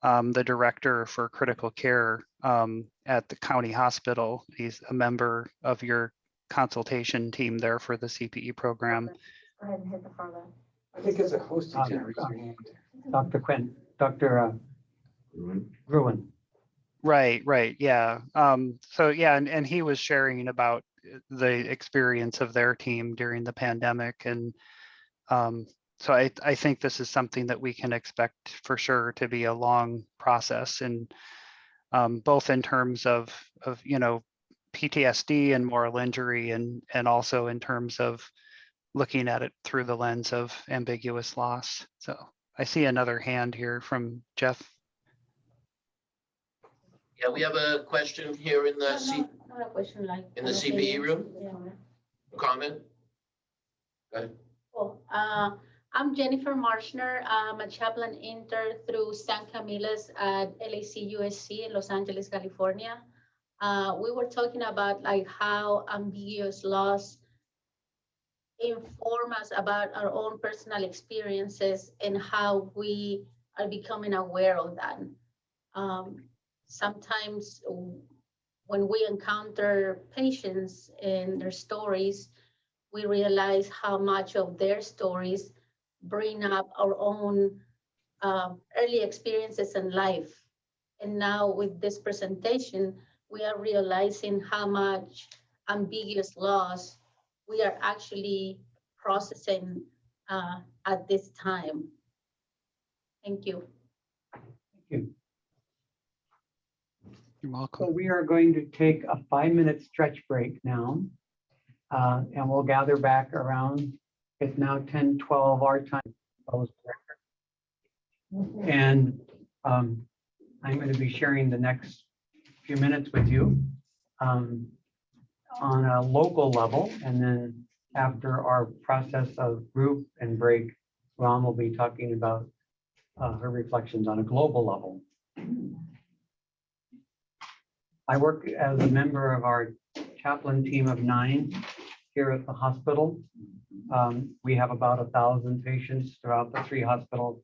the director for critical care at the county hospital. He's a member of your consultation team there for the CPE program. Go ahead and hit the follow. I think as a host, you can raise your hand. Dr. Quinn, Dr. Gruen. Right, yeah. So yeah, and he was sharing about the experience of their team during the pandemic, and so I think this is something that we can expect for sure to be a long process, and both in terms of you know, PTSD and moral injury, and also in terms of looking at it through the lens of ambiguous loss. So I see another hand here from Jeff. Yeah, we have a question here in the Not a question, like. in the CPE room. Yeah. Comment. Cool. I'm Jennifer Marshner. I'm a chaplain intern through St. Camillus at LAC USC in Los Angeles, California. We were talking about like how ambiguous loss inform us about our own personal experiences and how we are becoming aware of that. Sometimes when we encounter patients and their stories, we realize how much of their stories bring up our own early experiences in life. And now with this presentation, we are realizing how much ambiguous loss we are actually processing at this time. Thank you. Thank you. You're So welcome. we are going to take a 5-minute stretch break now, and we'll gather back around, it's now 10:12 our time. And I'm going to be sharing the next few minutes with you on a local level. And then after our process of group and break, Ron will be talking about her reflections on a global level. I work as a member of our chaplain team of 9 here at the hospital. We have about 1,000 patients throughout the 3 hospitals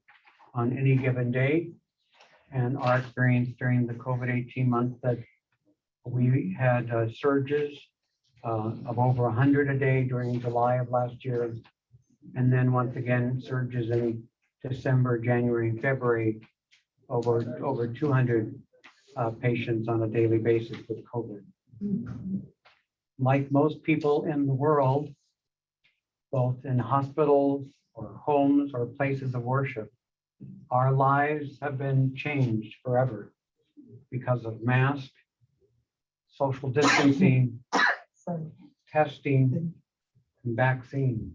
on any given day. And our experience during the COVID-18 months that we had surges of over 100 a day during July of last year. And then once again, surges in December, January, and February over 200 patients on a daily basis with COVID. Like most people in the world, both in hospitals or homes or places of worship, our lives have been changed forever because of masks, social distancing, testing, and vaccines.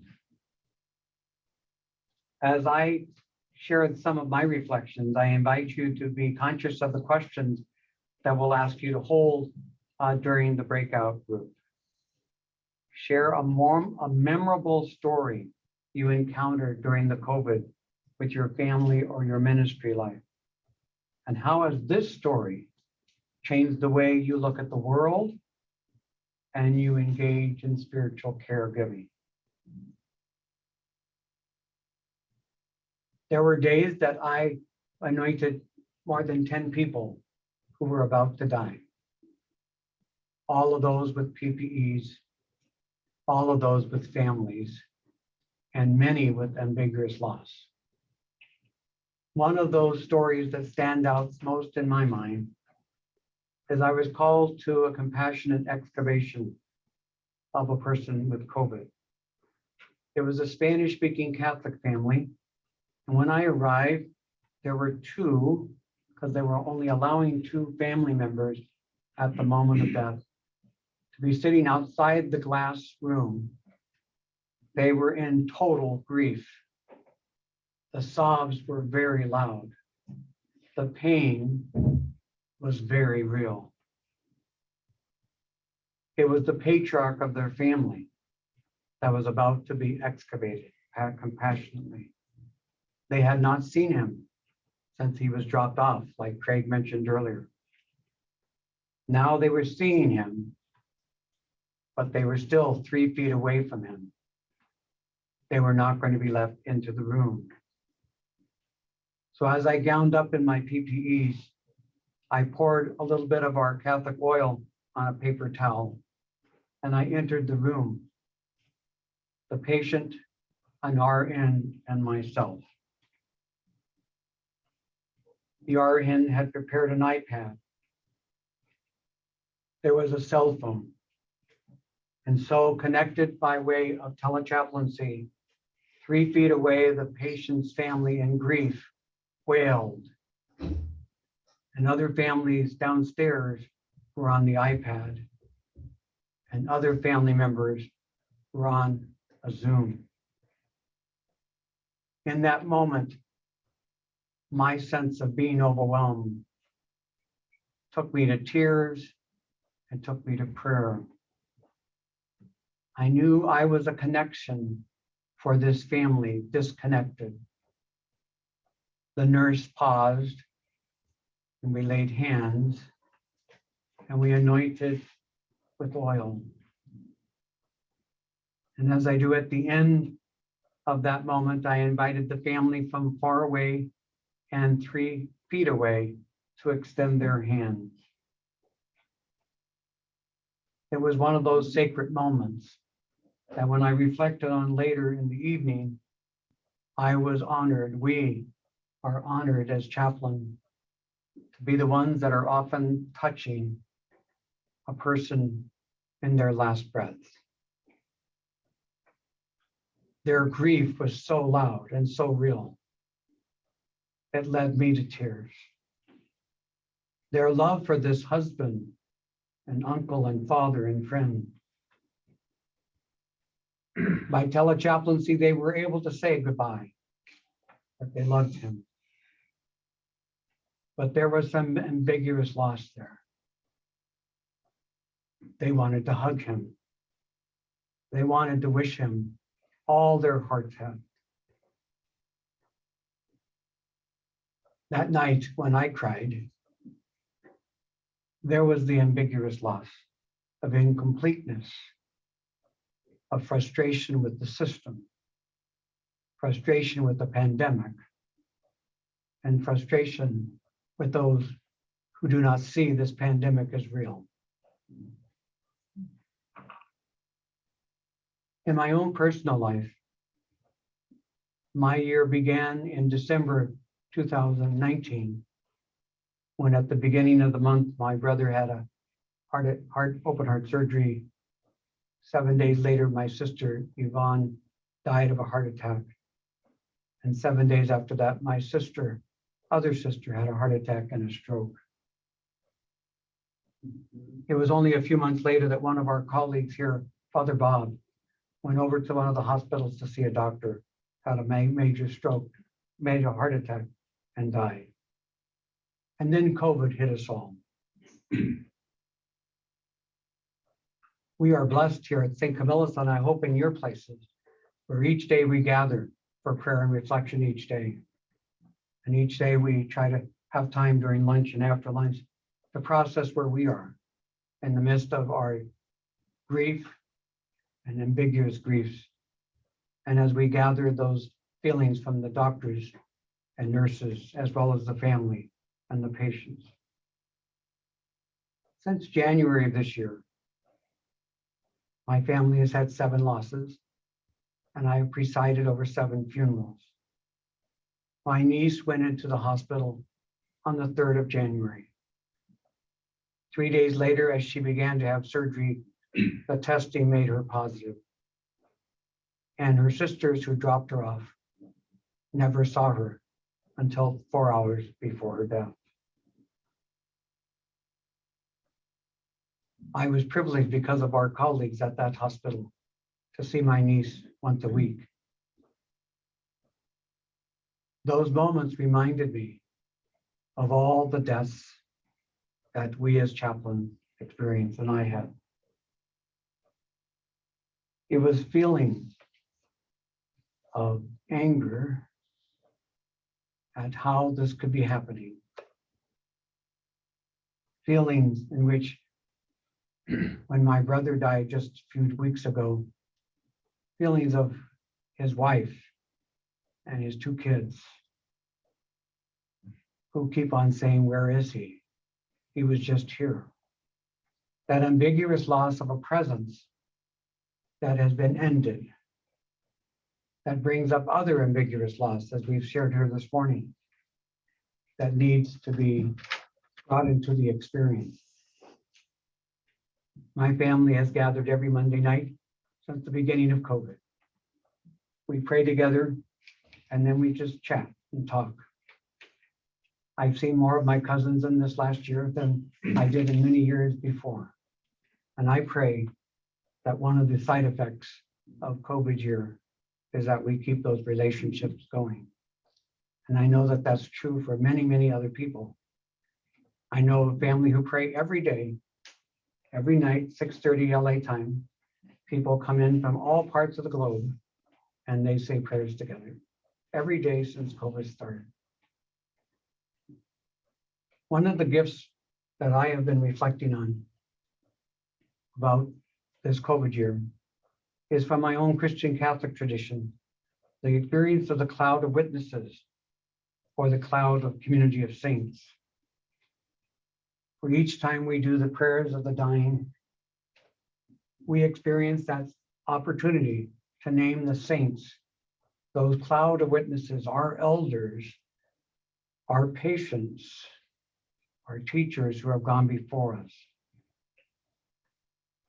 As I shared some of my reflections, I invite you to be conscious of the questions that we'll ask you to hold during the breakout group. Share a memorable story you encountered during the COVID with your family or your ministry life. And how has this story changed the way you look at the world and you engage in spiritual caregiving? There were days that I anointed more than 10 people who were about to die. All of those with PPEs, all of those with families, and many with ambiguous loss. One of those stories that stand out most in my mind is I was called to a compassionate excavation of a person with COVID. It was a Spanish-speaking Catholic family. And when I arrived, there were two, because they were only allowing 2 family members at the moment of death, to be sitting outside the glass room. They were in total grief. The sobs were very loud. The pain was very real. It was the patriarch of their family that was about to be excavated compassionately. They had not seen him since he was dropped off, like Craig mentioned earlier. Now they were seeing him, but they were still 3 feet away from him. They were not going to be left into the room. So as I gowned up in my PPEs, I poured a little bit of our Catholic oil on a paper towel, and I entered the room. The patient, an RN, and myself. The RN had prepared an iPad. There was a cell phone. And so connected by way of telechaplaincy, 3 feet away, the patient's family in grief wailed. And other families downstairs were on the iPad. And other family members were on a Zoom. In that moment, my sense of being overwhelmed took me to tears and took me to prayer. I knew I was a connection for this family disconnected. The nurse paused and we laid hands and we anointed with oil. And as I do at the end of that moment, I invited the family from far away and 3 feet away to extend their hands. It was one of those sacred moments that when I reflected on later in the evening, I was honored, we are honored as chaplain to be the ones that are often touching a person in their last breaths. Their grief was so loud and so real. It led me to tears. Their love for this husband and uncle and father and friend. By telechaplaincy, they were able to say goodbye, that they loved him. But there was some ambiguous loss there. They wanted to hug him. They wanted to wish him all their hearts had. That night when I cried, there was the ambiguous loss of incompleteness, of frustration with the system, frustration with the pandemic, and frustration with those who do not see this pandemic as real. In my own personal life, my year began in December 2019 when at the beginning of the month, my brother had a open heart surgery. 7 days later, my sister Yvonne died of a heart attack. And 7 days after that, my other sister had a heart attack and a stroke. It was only a few months later that one of our colleagues here, Father Bob, went over to one of the hospitals to see a doctor, had a major stroke, major heart attack, and died. And then COVID hit us all. We are blessed here at St. Camillus, and I hope in your places, where each day we gather for prayer and reflection each day. And each day we try to have time during lunch and after lunch to process where we are in the midst of our grief and ambiguous griefs. And as we gather those feelings from the doctors and nurses, as well as the family and the patients. Since January of this year, my family has had 7 losses, and I have presided over 7 funerals. My niece went into the hospital on the 3rd of January. 3 days later, as she began to have surgery, the testing made her positive. And her sisters who dropped her off never saw her until 4 hours before her death. I was privileged because of our colleagues at that hospital to see my niece once a week. Those moments reminded me of all the deaths that we as chaplains experienced, and I had. It was feelings of anger at how this could be happening. Feelings in which, when my brother died just a few weeks ago, feelings of his wife and his 2 kids who keep on saying, where is he? He was just here. That ambiguous loss of a presence that has been ended. That brings up other ambiguous loss, as we've shared here this morning, that needs to be brought into the experience. My family has gathered every Monday night since the beginning of COVID. We pray together, and then we just chat and talk. I've seen more of my cousins in this last year than I did in many years before. And I pray that one of the side effects of COVID year is that we keep those relationships going. And I know that that's true for many, many other people. I know a family who pray every day, every night, 6:30 LA time. People come in from all parts of the globe and they say prayers together every day since COVID started. One of the gifts that I have been reflecting on about this COVID year is from my own Christian Catholic tradition, the experience of the cloud of witnesses or the cloud of community of saints. For each time we do the prayers of the dying, we experience that opportunity to name the saints, those cloud of witnesses, our elders, our patients, our teachers who have gone before us.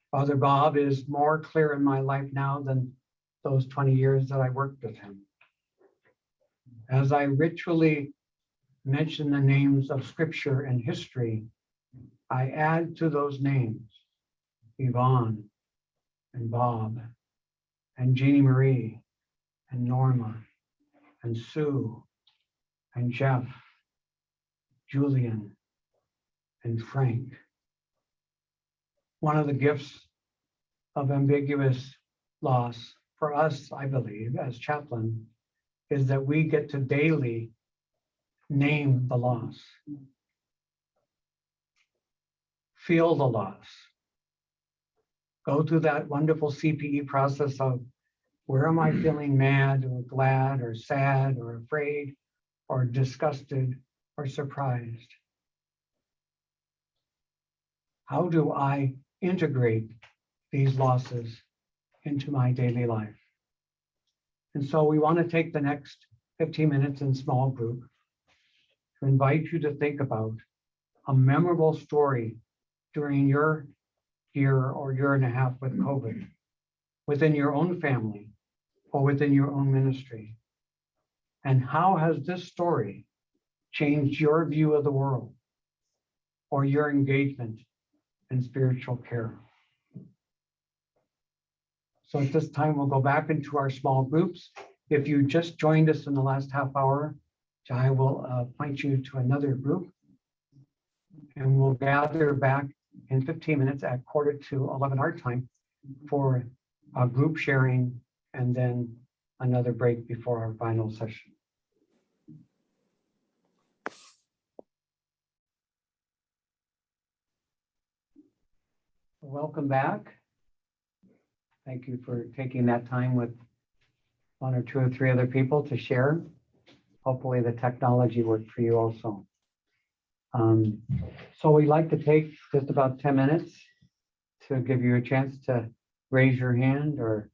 Father Bob is more clear in my life now than those 20 years that I worked with him. As I ritually mention the names of scripture and history, I add to those names Yvonne and Bob and Jeannie Marie and Norma and Sue and Jeff, Julian and Frank. One of the gifts of ambiguous loss for us, I believe, as chaplain, is that we get to daily name the loss, feel the loss, go through that wonderful CPE process of where am I feeling mad or glad or sad or afraid or disgusted or surprised? How do I integrate these losses into my daily life? And so we want to take the next 15 minutes in small group to invite you to think about a memorable story during your year or year and a half with COVID, within your own family or within your own ministry? And how has this story changed your view of the world or your engagement in spiritual care? So at this time, we'll go back into our small groups. If you just joined us in the last half hour, I will point you to another group. And we'll gather back in 15 minutes at 10:45 our time for a group sharing and then another break before our final session. Welcome back. Thank you for taking that time with one or two or three other people to share. Hopefully the technology worked for you also. So we'd like to take just about 10 minutes to give you a chance to raise your hand or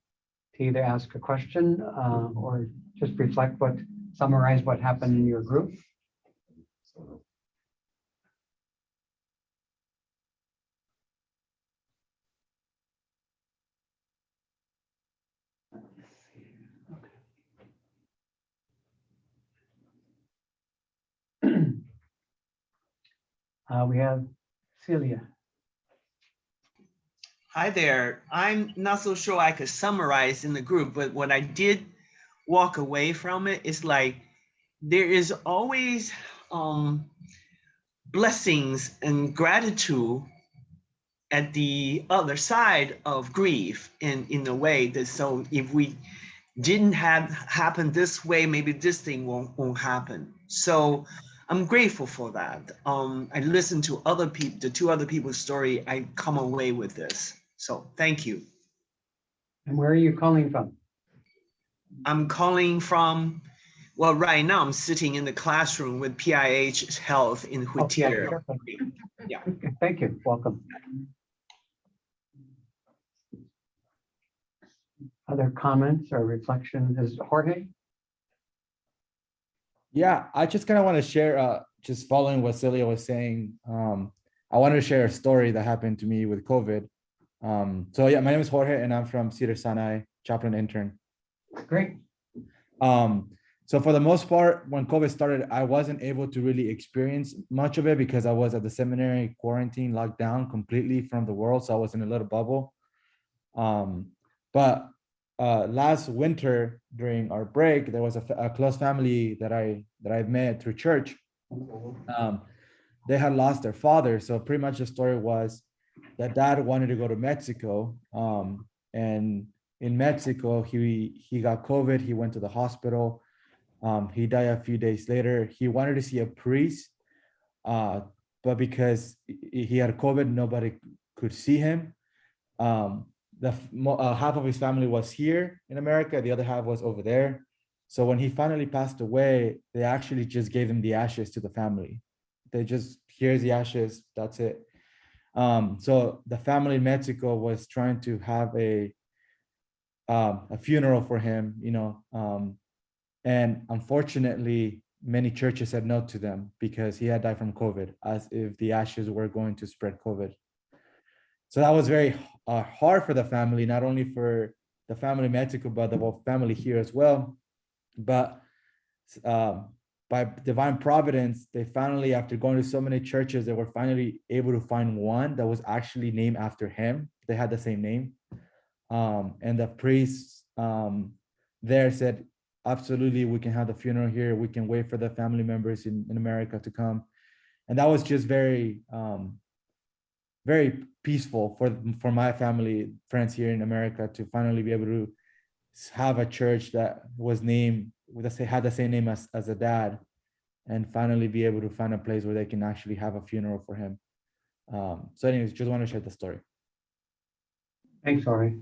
to either ask a question or just summarize what happened in your group. We have Celia. Hi there. I'm not so sure I could summarize in the group, but what I did walk away from it is like there is always blessings and gratitude at the other side of grief in a way that, so if we didn't have happen this way, maybe this thing won't happen. So I'm grateful for that. I listened to the two other people's story. I come away with this. So thank you. And where are you calling from? I'm calling from, well, right now I'm sitting in the classroom with PIH Health in Whittier. Oh, Yeah. Okay, thank you. Welcome. Other comments or reflections? Is Jorge? Yeah, I just kind of want to share, just following what Celia was saying. I wanted to share a story that happened to me with COVID. So yeah, my name is Jorge and I'm from Cedar Sinai, chaplain intern. Great. So for the most part, when COVID started, I wasn't able to really experience much of it because I was at the seminary, quarantine, locked down completely from the world. So I was in a little bubble. But last winter during our break, there was a close family that I met through church. They had lost their father. So pretty much the story was that dad wanted to go to Mexico. And in Mexico, he got COVID. He went to the hospital. He died a few days later. He wanted to see a priest, but because he had COVID, nobody could see him. Half of his family was here in America. The other half was over there. So when he finally passed away, they actually just gave him the ashes to the family. They just, here's the ashes, that's it. So the family in Mexico was trying to have a funeral for him, and unfortunately, many churches said no to them because he had died from COVID, as if the ashes were going to spread COVID. So that was very hard for the family, not only for the family in Mexico, but the whole family here as well. But by divine providence, they finally, after going to so many churches, they were finally able to find one that was actually named after him. They had the same name. And the priest there said, absolutely, we can have the funeral here. We can wait for the family members in America to come. And that was just very, very peaceful for my family, friends here in America, to finally be able to have a church that was named, had the same name as a dad, and finally be able to find a place where they can actually have a funeral for him. So anyways, just want to share the story. Thanks, Jorge.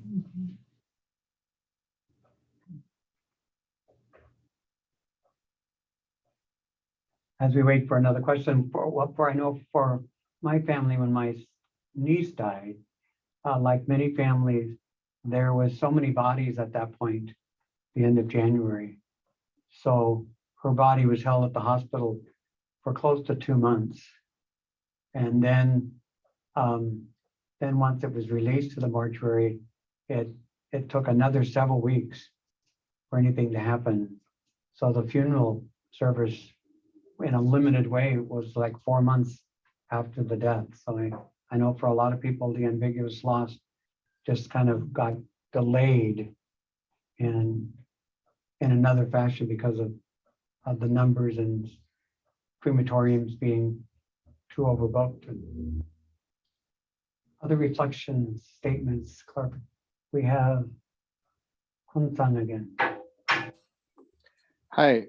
As we wait for another question, I know for my family, when my niece died, like many families, there was so many bodies at that point, the end of January. So her body was held at the hospital for close to 2 months. And then once it was released to the mortuary, it took another several weeks for anything to happen. So the funeral service, in a limited way, was like 4 months after the death. So I know for a lot of people, the ambiguous loss just kind of got delayed in another fashion because of the numbers and crematoriums being too overbooked. Other reflections, statements, Clerk. We have Kun-san again. Hi,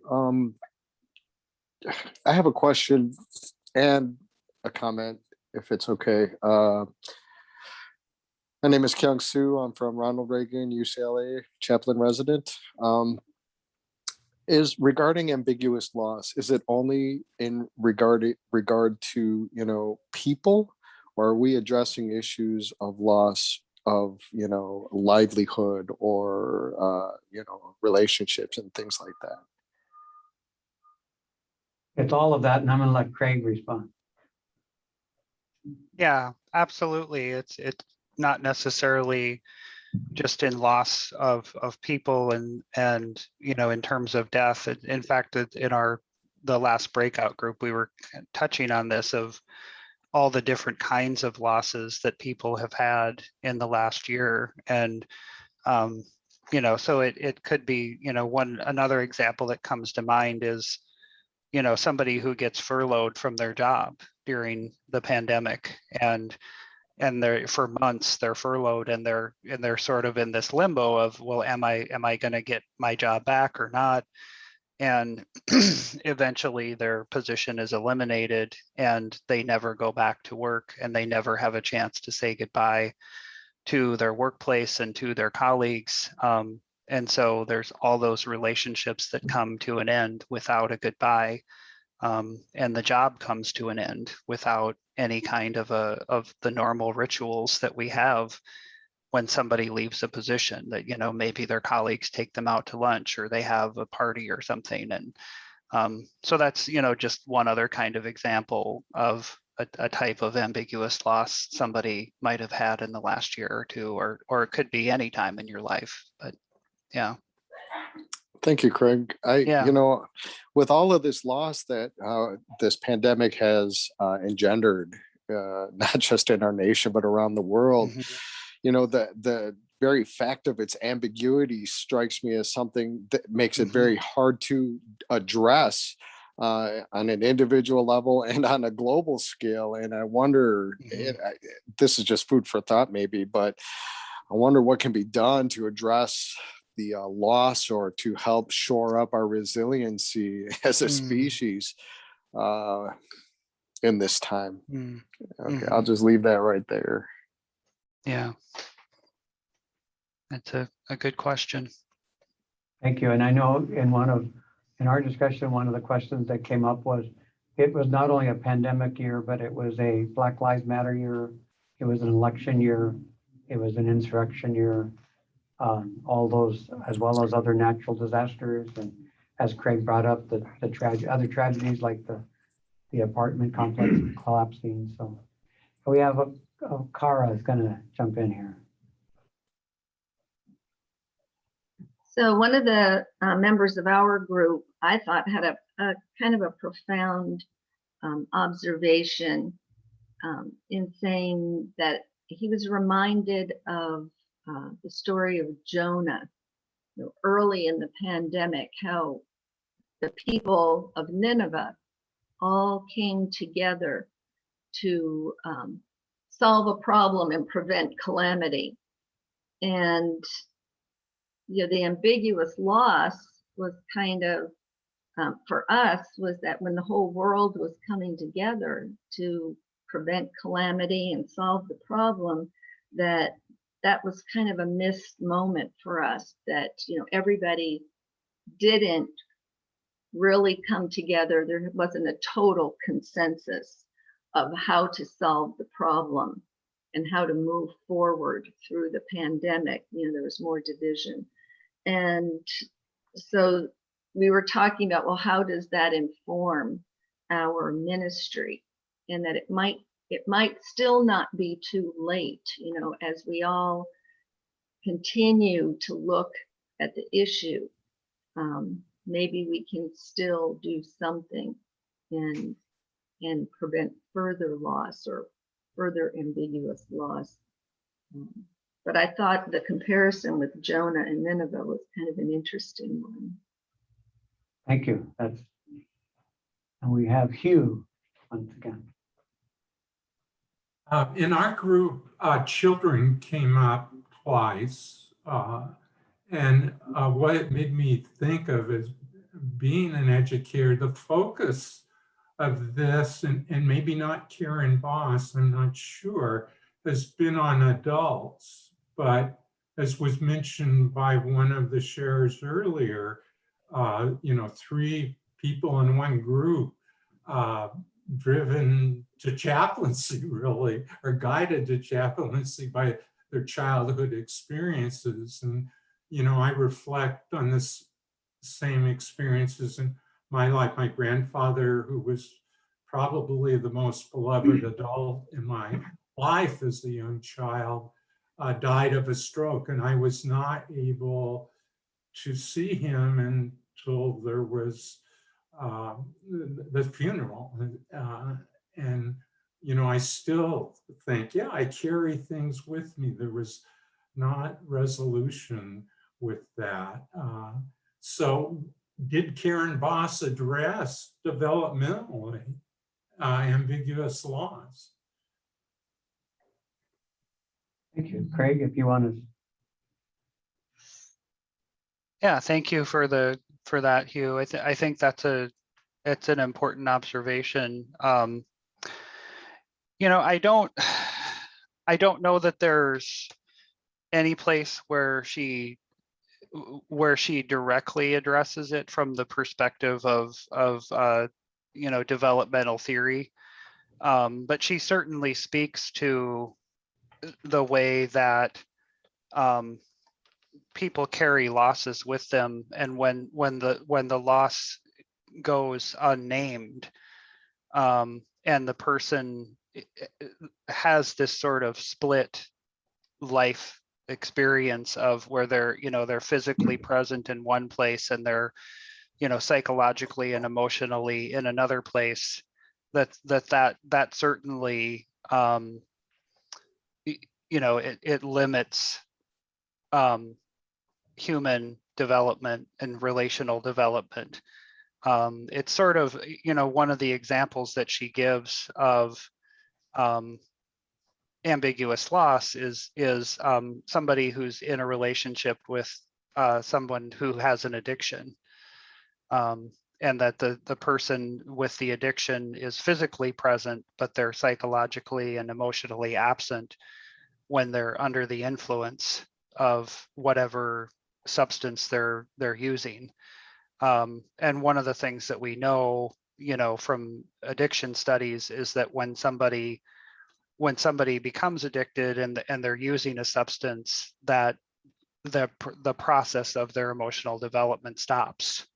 I have a question and a comment, if it's okay. My name is Kyung Soo. I'm from Ronald Reagan, UCLA, chaplain resident. Is regarding ambiguous loss, is it only in regard to, you know, people, or are we addressing issues of loss of, you know, livelihood or, you know, relationships and things like that? It's all of that, and I'm gonna let Craig respond. Yeah, absolutely. It's not necessarily just in loss of people and you know, in terms of death. In fact, in the last breakout group, we were touching on this of all the different kinds of losses that people have had in the last year. And you know, so it could be, you know, another example that comes to mind is, you know, somebody who gets furloughed from their job during the pandemic, and they're for months they're furloughed, and they're sort of in this limbo of, well, am I going to get my job back or not? And eventually their position is eliminated and they never go back to work, and they never have a chance to say goodbye to their workplace and to their colleagues. And so there's all those relationships that come to an end without a goodbye. And the job comes to an end without any kind of the normal rituals that we have when somebody leaves a position, that, you know, maybe their colleagues take them out to lunch or they have a party or something. And so that's, you know, just one other kind of example of a type of ambiguous loss somebody might have had in the last year or two, or it could be any time in your life. But yeah. Thank you, Craig. Yeah. You know, with all of this loss that this pandemic has engendered, not just in our nation, but around the world, you know, the very fact of its ambiguity strikes me as something that makes it very hard to address on an individual level and on a global scale. And I wonder, this is just food for thought maybe, but I wonder what can be done to address the loss, or to help shore up our resiliency as a species in this time. Okay, I'll just leave that right there. Yeah. That's a good question. Thank you. And I know in our discussion, one of the questions that came up was, it was not only a pandemic year, but it was a Black Lives Matter year. It was an election year. It was an insurrection year. All those, as well as other natural disasters. And as Craig brought up, the other tragedies like the apartment complex collapsing. So we have Kara is going to jump in here. So one of the members of our group, I thought, had a kind of a profound observation in saying that he was reminded of the story of Jonah, you know, early in the pandemic, how the people of Nineveh all came together to solve a problem and prevent calamity. And you know, the ambiguous loss was kind of, for us, was that when the whole world was coming together to prevent calamity and solve the problem, that was kind of a missed moment for us, that, you know, everybody didn't really come together. There wasn't a total consensus of how to solve the problem and how to move forward through the pandemic. You know, there was more division. And so we were talking about, well, how does that inform our ministry? And that it might it might still not be too late, as we all continue to look at the issue. Maybe we can still do something and prevent further loss or further ambiguous loss. But I thought the comparison with Jonah and Nineveh was kind of an interesting one. Thank you. And we have Hugh once again. In our group, children came up twice. And what it made me think of is being an educator, the focus of this, and maybe not Karen Boss, I'm not sure, has been on adults. But as was mentioned by one of the sharers earlier, 3 people in one group driven to chaplaincy, really, or guided to chaplaincy by their childhood experiences. And, I reflect on this same experiences in my life. My grandfather, who was probably the most beloved adult in my life as a young child, died of a stroke, and I was not able to see him until there was the funeral. And, I still think, yeah, I carry things with me. There was not resolution with that. So did Karen Boss address developmentally ambiguous loss? Thank you. Craig, if you want to. Yeah, thank you for that, Hugh. I think it's an important observation. I don't know that there's any place where she directly addresses it from the perspective of developmental theory, but she certainly speaks to the way that people carry losses with them, and when the loss goes unnamed, and the person has this sort of split life experience of where they're physically present in one place and they're psychologically and emotionally in another place, that certainly it limits human development and relational development. It's sort of one of the examples that she gives of ambiguous loss is somebody who's in a relationship with someone who has an addiction, and that the person with the addiction is physically present, but they're psychologically and emotionally absent when they're under the influence of whatever substance they're using. And one of the things that we know, from addiction studies is that when somebody becomes addicted and they're using a substance, that the process of their emotional development stops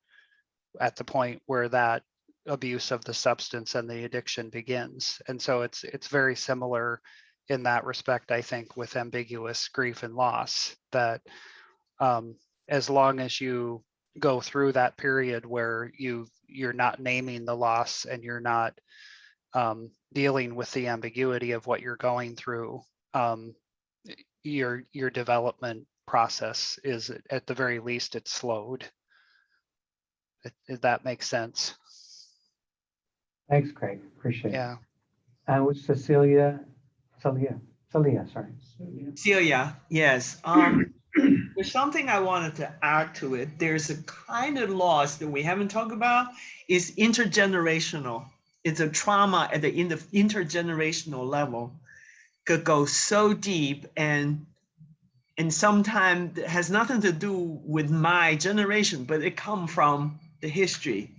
at the point where that abuse of the substance and the addiction begins. And so it's very similar in that respect, I think, with ambiguous grief and loss, that as long as you go through that period where you're not naming the loss and you're not dealing with the ambiguity of what you're going through, your development process is, at the very least, it's slowed. If that makes sense. Thanks, Craig. Appreciate it. Yeah. And with Celia, sorry. Celia, yes. There's something I wanted to add to it. There's a kind of loss that we haven't talked about, is intergenerational. It's a trauma at the intergenerational level. Could go so deep and sometimes it has nothing to do with my generation, but it comes from the history.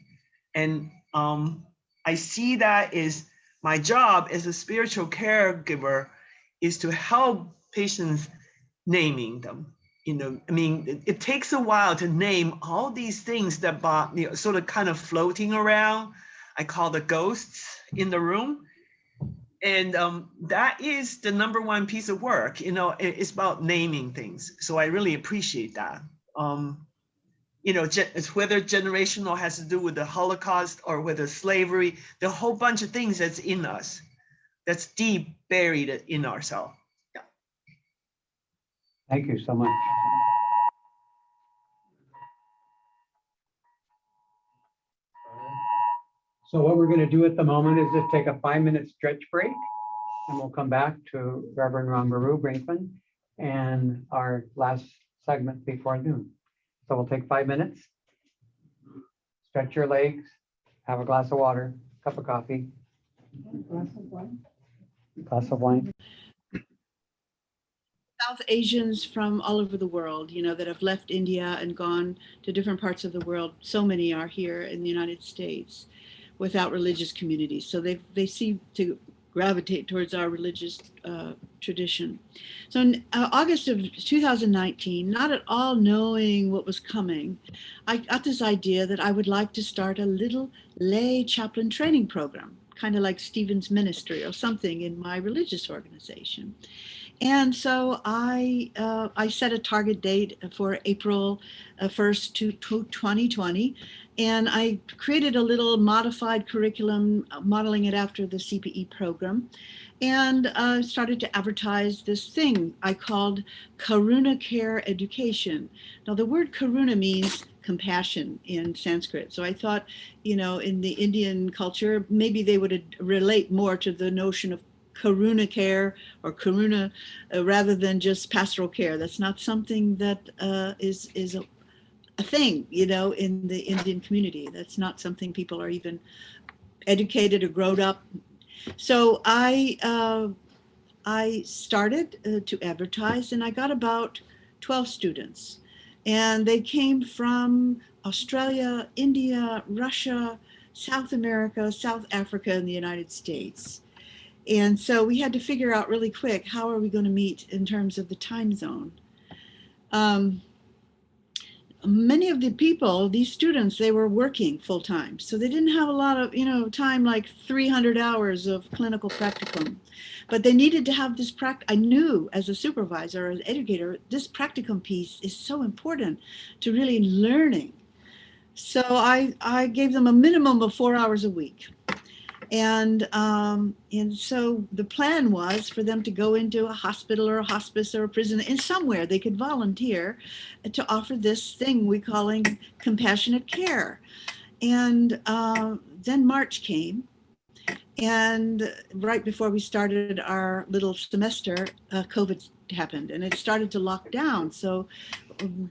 And I see that is my job as a spiritual caregiver is to help patients naming them. It takes a while to name all these things that sort of kind of floating around. I call the ghosts in the room. And that is the number one piece of work. You know, it's about naming things. So I really appreciate that. You know, it's whether generational has to do with the Holocaust or whether slavery, the whole bunch of things that's in us, that's deep buried in ourselves. Yeah. Thank you so much. So what we're going to do at the moment is just take a 5-minute stretch break, and we'll come back to Reverend Rambaru Brinkman and our last segment before noon. So we'll take 5 minutes, stretch your legs, have a glass of water, cup of coffee. Glass of wine. South Asians from all over the world, you know, that have left India and gone to different parts of the world. So many are here in the United States without religious communities. So they seem to gravitate towards our religious tradition. So in August of 2019, not at all knowing what was coming, I got this idea that I would like to start a little lay chaplain training program, kind of like Stephen's Ministry or something in my religious organization. And so I set a target date for April 1st to 2020. And I created a little modified curriculum, modeling it after the CPE program, and started to advertise this thing I called Karuna Care Education. Now, the word Karuna means compassion in Sanskrit. So I thought, you know, in the Indian culture, maybe they would relate more to the notion of Karuna care or Karuna rather than just pastoral care. That's not something that is a thing, you know, in the Indian community. That's not something people are even educated or grown up. So I started to advertise, and I got about 12 students, and they came from Australia, India, Russia, South America, South Africa, and the United States. And so we had to figure out really quick, how are we going to meet in terms of the time zone? Many of the people, these students, they were working full time. So they didn't have a lot of, you know, time, like 300 hours of clinical practicum. But they needed to have this I knew as a supervisor or as an educator, this practicum piece is so important to really learning. So I gave them a minimum of 4 hours a week. And so the plan was for them to go into a hospital or a hospice or a prison, in somewhere they could volunteer to offer this thing we calling compassionate care. And then March came, and right before we started our little semester, COVID happened, and it started to lock down. So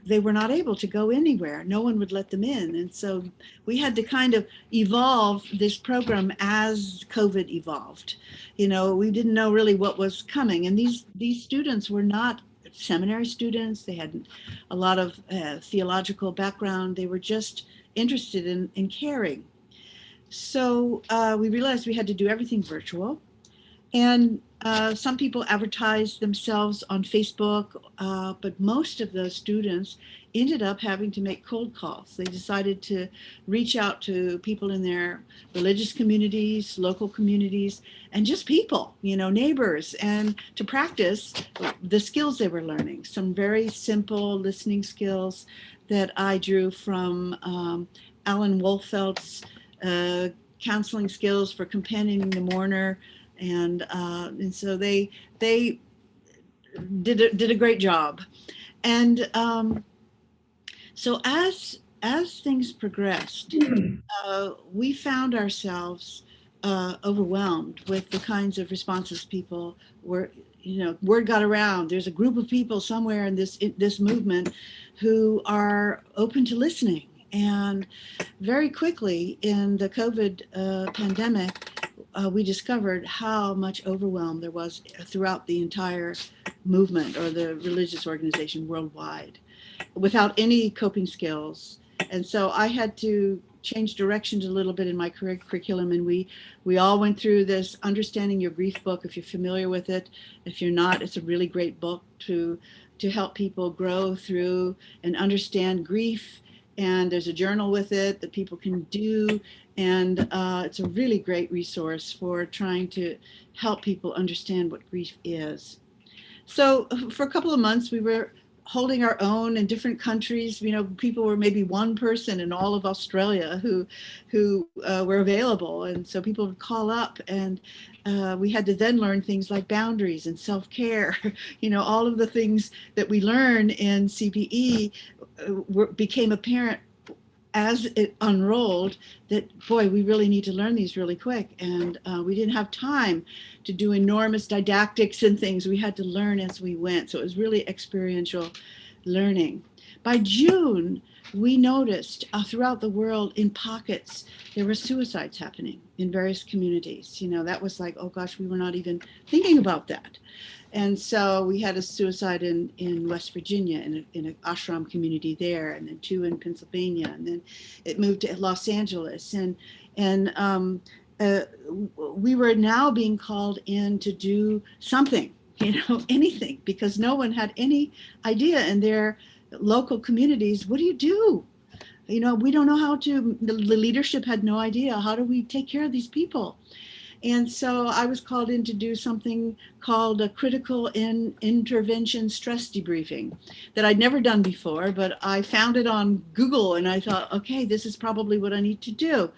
they were not able to go anywhere. No one would let them in. And so we had to kind of evolve this program as COVID evolved. You know, we didn't know really what was coming. And these students were not seminary students. They had a lot of theological background. They were just interested in caring. So we realized we had to do everything virtual. And some people advertised themselves on Facebook, but most of those students ended up having to make cold calls. They decided to reach out to people in their religious communities, local communities, and just people, you know, neighbors, and to practice the skills they were learning. Some very simple listening skills that I drew from Alan Wolfeld's counseling skills for companioning the mourner. And so they did a great job. And so as things progressed, we found ourselves overwhelmed with the kinds of responses people were, you know, word got around. There's a group of people somewhere in this movement who are open to listening. And very quickly in the COVID pandemic, we discovered how much overwhelm there was throughout the entire movement or the religious organization worldwide without any coping skills. And so I had to change directions a little bit in my curriculum. And we all went through this Understanding Your Grief book. If you're familiar with it, if you're not, it's a really great book to help people grow through and understand grief And there's a journal with it that people can do. And it's a really great resource for trying to help people understand what grief is. So for a couple of months, we were holding our own in different countries. You know, people were maybe one person in all of Australia who were available, and so people would call up, and we had to then learn things like boundaries and self-care. You know, all of the things that we learn in CPE became apparent as it unrolled, that boy, we really need to learn these really quick, and we didn't have time to do enormous didactics and things. We had to learn as we went, so it was really experiential learning. By June, we noticed throughout the world, in pockets, there were suicides happening in various communities. You know, that was like, oh gosh, we were not even thinking about that. And so we had a suicide in West Virginia in an ashram community there, and then 2 in Pennsylvania, and then it moved to Los Angeles. And we were now being called in to do something, you know, anything, because no one had any idea in their local communities. What do you do? You know, we don't know how to, the leadership had no idea. How do we take care of these people? And so I was called in to do something called a critical intervention stress debriefing that I'd never done before, but I found it on Google and I thought, okay, this is probably what I need to do.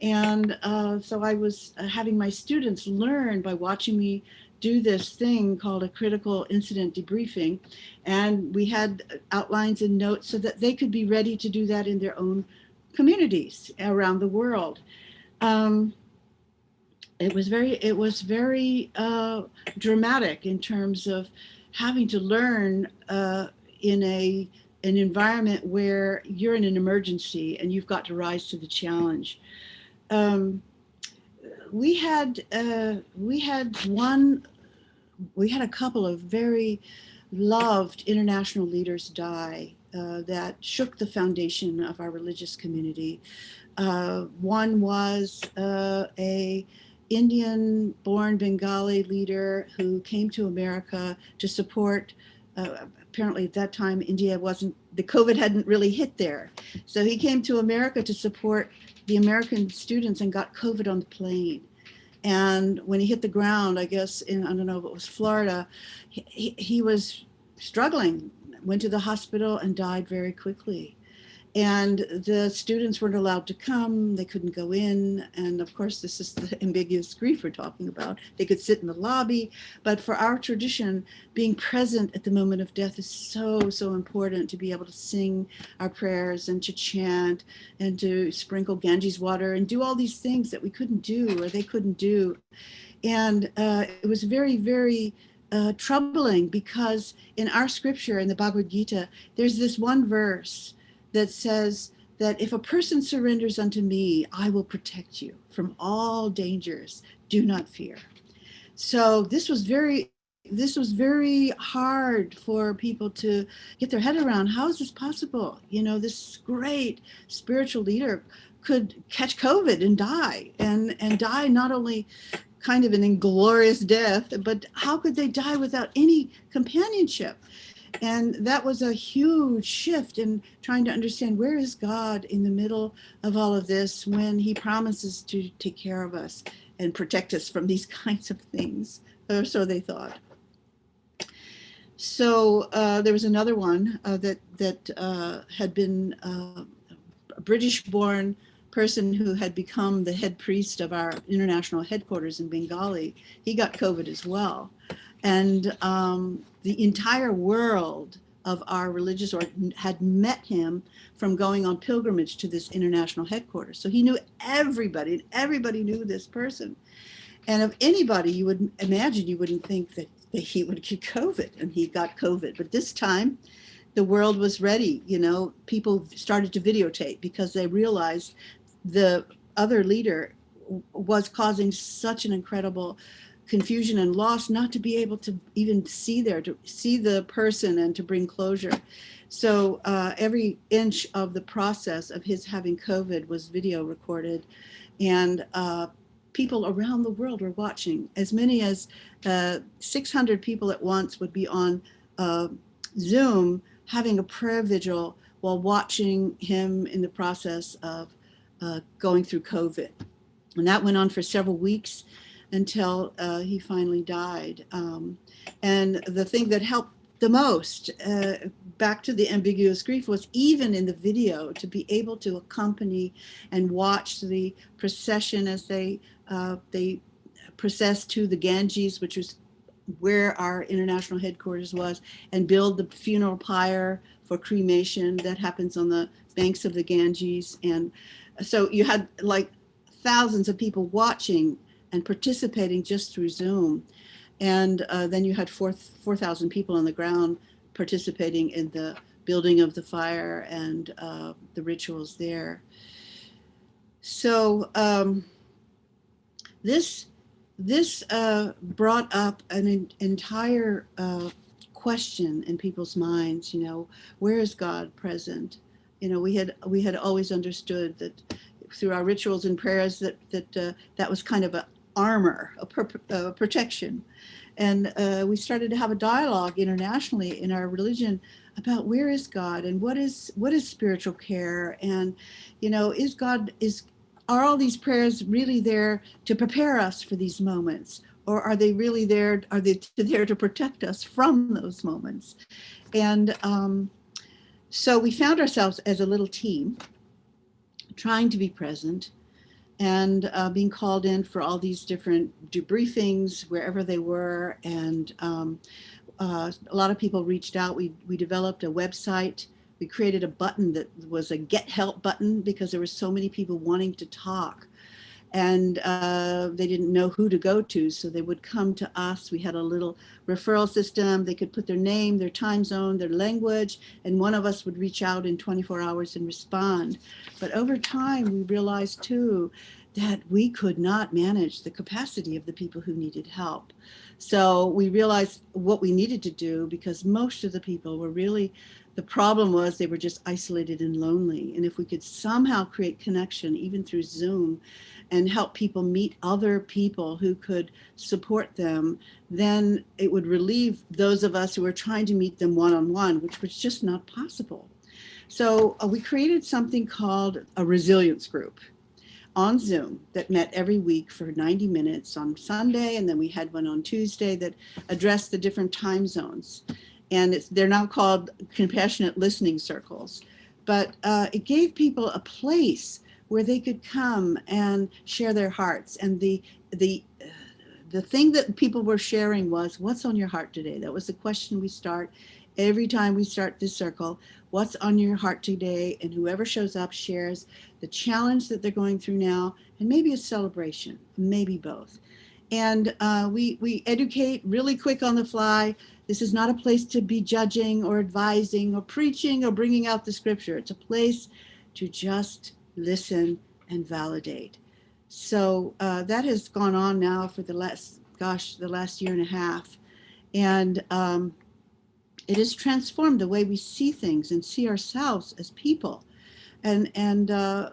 And so I was having my students learn by watching me do this thing called a critical incident debriefing. And we had outlines and notes so that they could be ready to do that in their own communities around the world. It was very dramatic in terms of having to learn in an environment where you're in an emergency and you've got to rise to the challenge. We had a couple of very loved international leaders die that shook the foundation of our religious community. One was a Indian-born Bengali leader who came to America to support, apparently at that time, India wasn't, the COVID hadn't really hit there. So he came to America to support the American students and got COVID on the plane. And when he hit the ground, I guess in, I don't know if it was Florida, he was struggling, went to the hospital and died very quickly. And the students weren't allowed to come, they couldn't go in. And of course, this is the ambiguous grief we're talking about. They could sit in the lobby, but for our tradition, being present at the moment of death is so, so important, to be able to sing our prayers and to chant and to sprinkle Ganges water and do all these things that we couldn't do or they couldn't do. And it was very, very troubling, because in our scripture, in the Bhagavad Gita, there's this one verse that says that if a person surrenders unto me, I will protect you from all dangers. Do not fear. So this was very hard for people to get their head around. How is this possible? You know, this great spiritual leader could catch COVID and die, and die not only kind of an inglorious death, but how could they die without any companionship? And that was a huge shift in trying to understand, where is God in the middle of all of this when he promises to take care of us and protect us from these kinds of things, or so they thought. So there was another one that had been a British-born person who had become the head priest of our international headquarters in Bengali. He got COVID as well. And the entire world of our religious order had met him from going on pilgrimage to this international headquarters. So he knew everybody, and everybody knew this person. And of anybody you would imagine, you wouldn't think that he would get COVID, and he got COVID. But this time, the world was ready. You know, people started to videotape because they realized the other leader was causing such an incredible confusion and loss not to be able to even see the person and to bring closure. So every inch of the process of his having COVID was video recorded, and people around the world were watching. As many as 600 people at once would be on Zoom having a prayer vigil while watching him in the process of going through COVID. And that went on for several weeks until he finally died. And the thing that helped the most, back to the ambiguous grief, was even in the video to be able to accompany and watch the procession as they processed to the Ganges, which was where our international headquarters was, and build the funeral pyre for cremation that happens on the banks of the Ganges. And so you had like thousands of people watching and participating just through Zoom. And then you had 4,000 people on the ground participating in the building of the fire and the rituals there. So this brought up an entire question in people's minds. Where is God present? We had always understood that through our rituals and prayers that was kind of an armor, a protection. And we started to have a dialogue internationally in our religion about where is God and what is spiritual care, and are all these prayers really there to prepare us for these moments, or are they really there? Are they there to protect us from those moments? And so we found ourselves as a little team trying to be present and being called in for all these different debriefings wherever they were. And a lot of people reached out. We developed a website. We created a button that was a get help button because there were so many people wanting to talk, and they didn't know who to go to. So they would come to us. We had a little referral system. They could put their name, their time zone, their language, and one of us would reach out in 24 hours and respond. But over time, we realized too that we could not manage the capacity of the people who needed help. So we realized what we needed to do, because most of the people were really, the problem was they were just isolated and lonely. And if we could somehow create connection, even through Zoom, and help people meet other people who could support them, then it would relieve those of us who were trying to meet them one-on-one, which was just not possible. So we created something called a resilience group on Zoom that met every week for 90 minutes on Sunday, and then we had one on Tuesday that addressed the different time zones. And they're now called compassionate listening circles. But it gave people a place where they could come and share their hearts. And the thing that people were sharing was, what's on your heart today? That was the question we start every time we start this circle. What's on your heart today? And whoever shows up shares the challenge that they're going through now, and maybe a celebration, maybe both. And we educate really quick on the fly. This is not a place to be judging or advising or preaching or bringing out the scripture. It's a place to just listen and validate. So that has gone on now for the last year and a half. And it has transformed the way we see things and see ourselves as people. And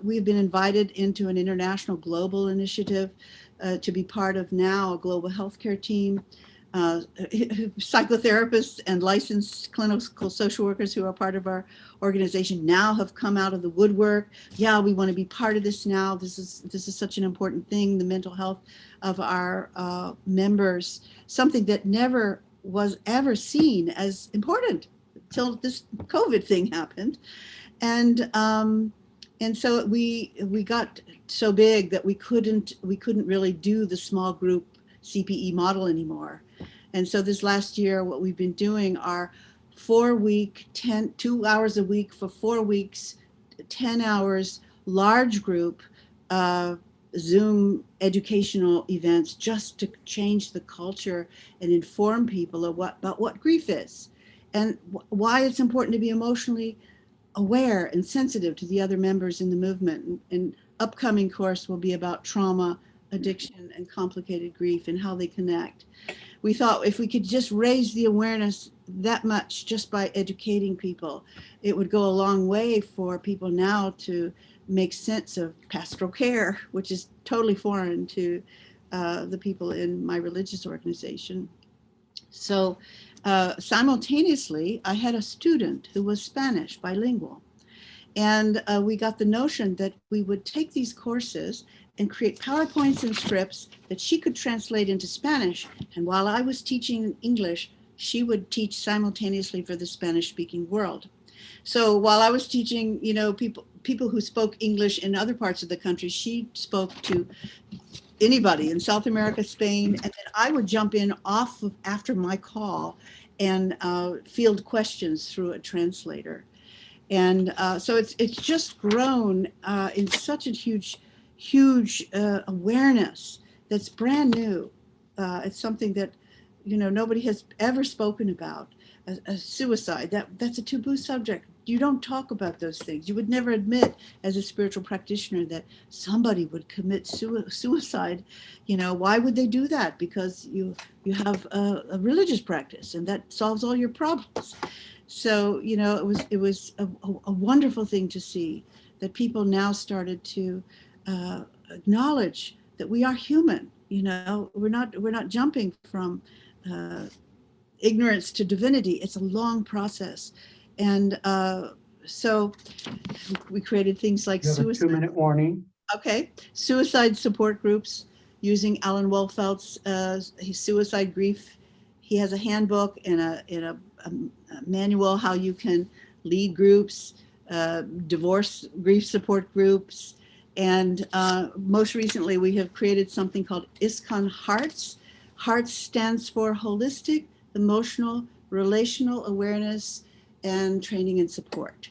we've been invited into an international global initiative to be part of now a global healthcare team. Psychotherapists and licensed clinical social workers who are part of our organization now have come out of the woodwork. Yeah, we want to be part of this now. This is such an important thing, the mental health of our members, something that never was ever seen as important until this COVID thing happened. And so we got so big that we couldn't really do the small group CPE model anymore. And so this last year, what we've been doing are 4-week, 2 hours a week for 4 weeks, 10 hours, large group Zoom educational events, just to change the culture and inform people about what grief is and why it's important to be emotionally aware and sensitive to the other members in the movement. And upcoming course will be about trauma, addiction, and complicated grief and how they connect. We thought if we could just raise the awareness that much just by educating people, it would go a long way for people now to make sense of pastoral care, which is totally foreign to the people in my religious organization. So simultaneously, I had a student who was Spanish bilingual, And we got the notion that we would take these courses and create PowerPoints and scripts that she could translate into Spanish. And while I was teaching English, she would teach simultaneously for the Spanish-speaking world. So while I was teaching, you know, people who spoke English in other parts of the country, she spoke to anybody in South America, Spain, and then I would jump in off of after my call and field questions through a translator. And so it's just grown in such a huge awareness that's brand new. It's something that, you know, nobody has ever spoken about. A suicide, that's a taboo subject. You don't talk about those things. You would never admit as a spiritual practitioner that somebody would commit suicide. You know, why would they do that? Because you have a religious practice and that solves all your problems. So, you know, it was a wonderful thing to see that people now started to acknowledge that we are human. You know, we're not jumping from ignorance to divinity. It's a long process. And so we created things like You have a suicide. 2-minute warning. Okay, suicide support groups using Alan Wolfeld's suicide grief. He has a handbook and a manual how you can lead groups, divorce grief support groups, and most recently we have created something called ISKCON Hearts. Hearts stands for Holistic Emotional Relational Awareness and Training and Support.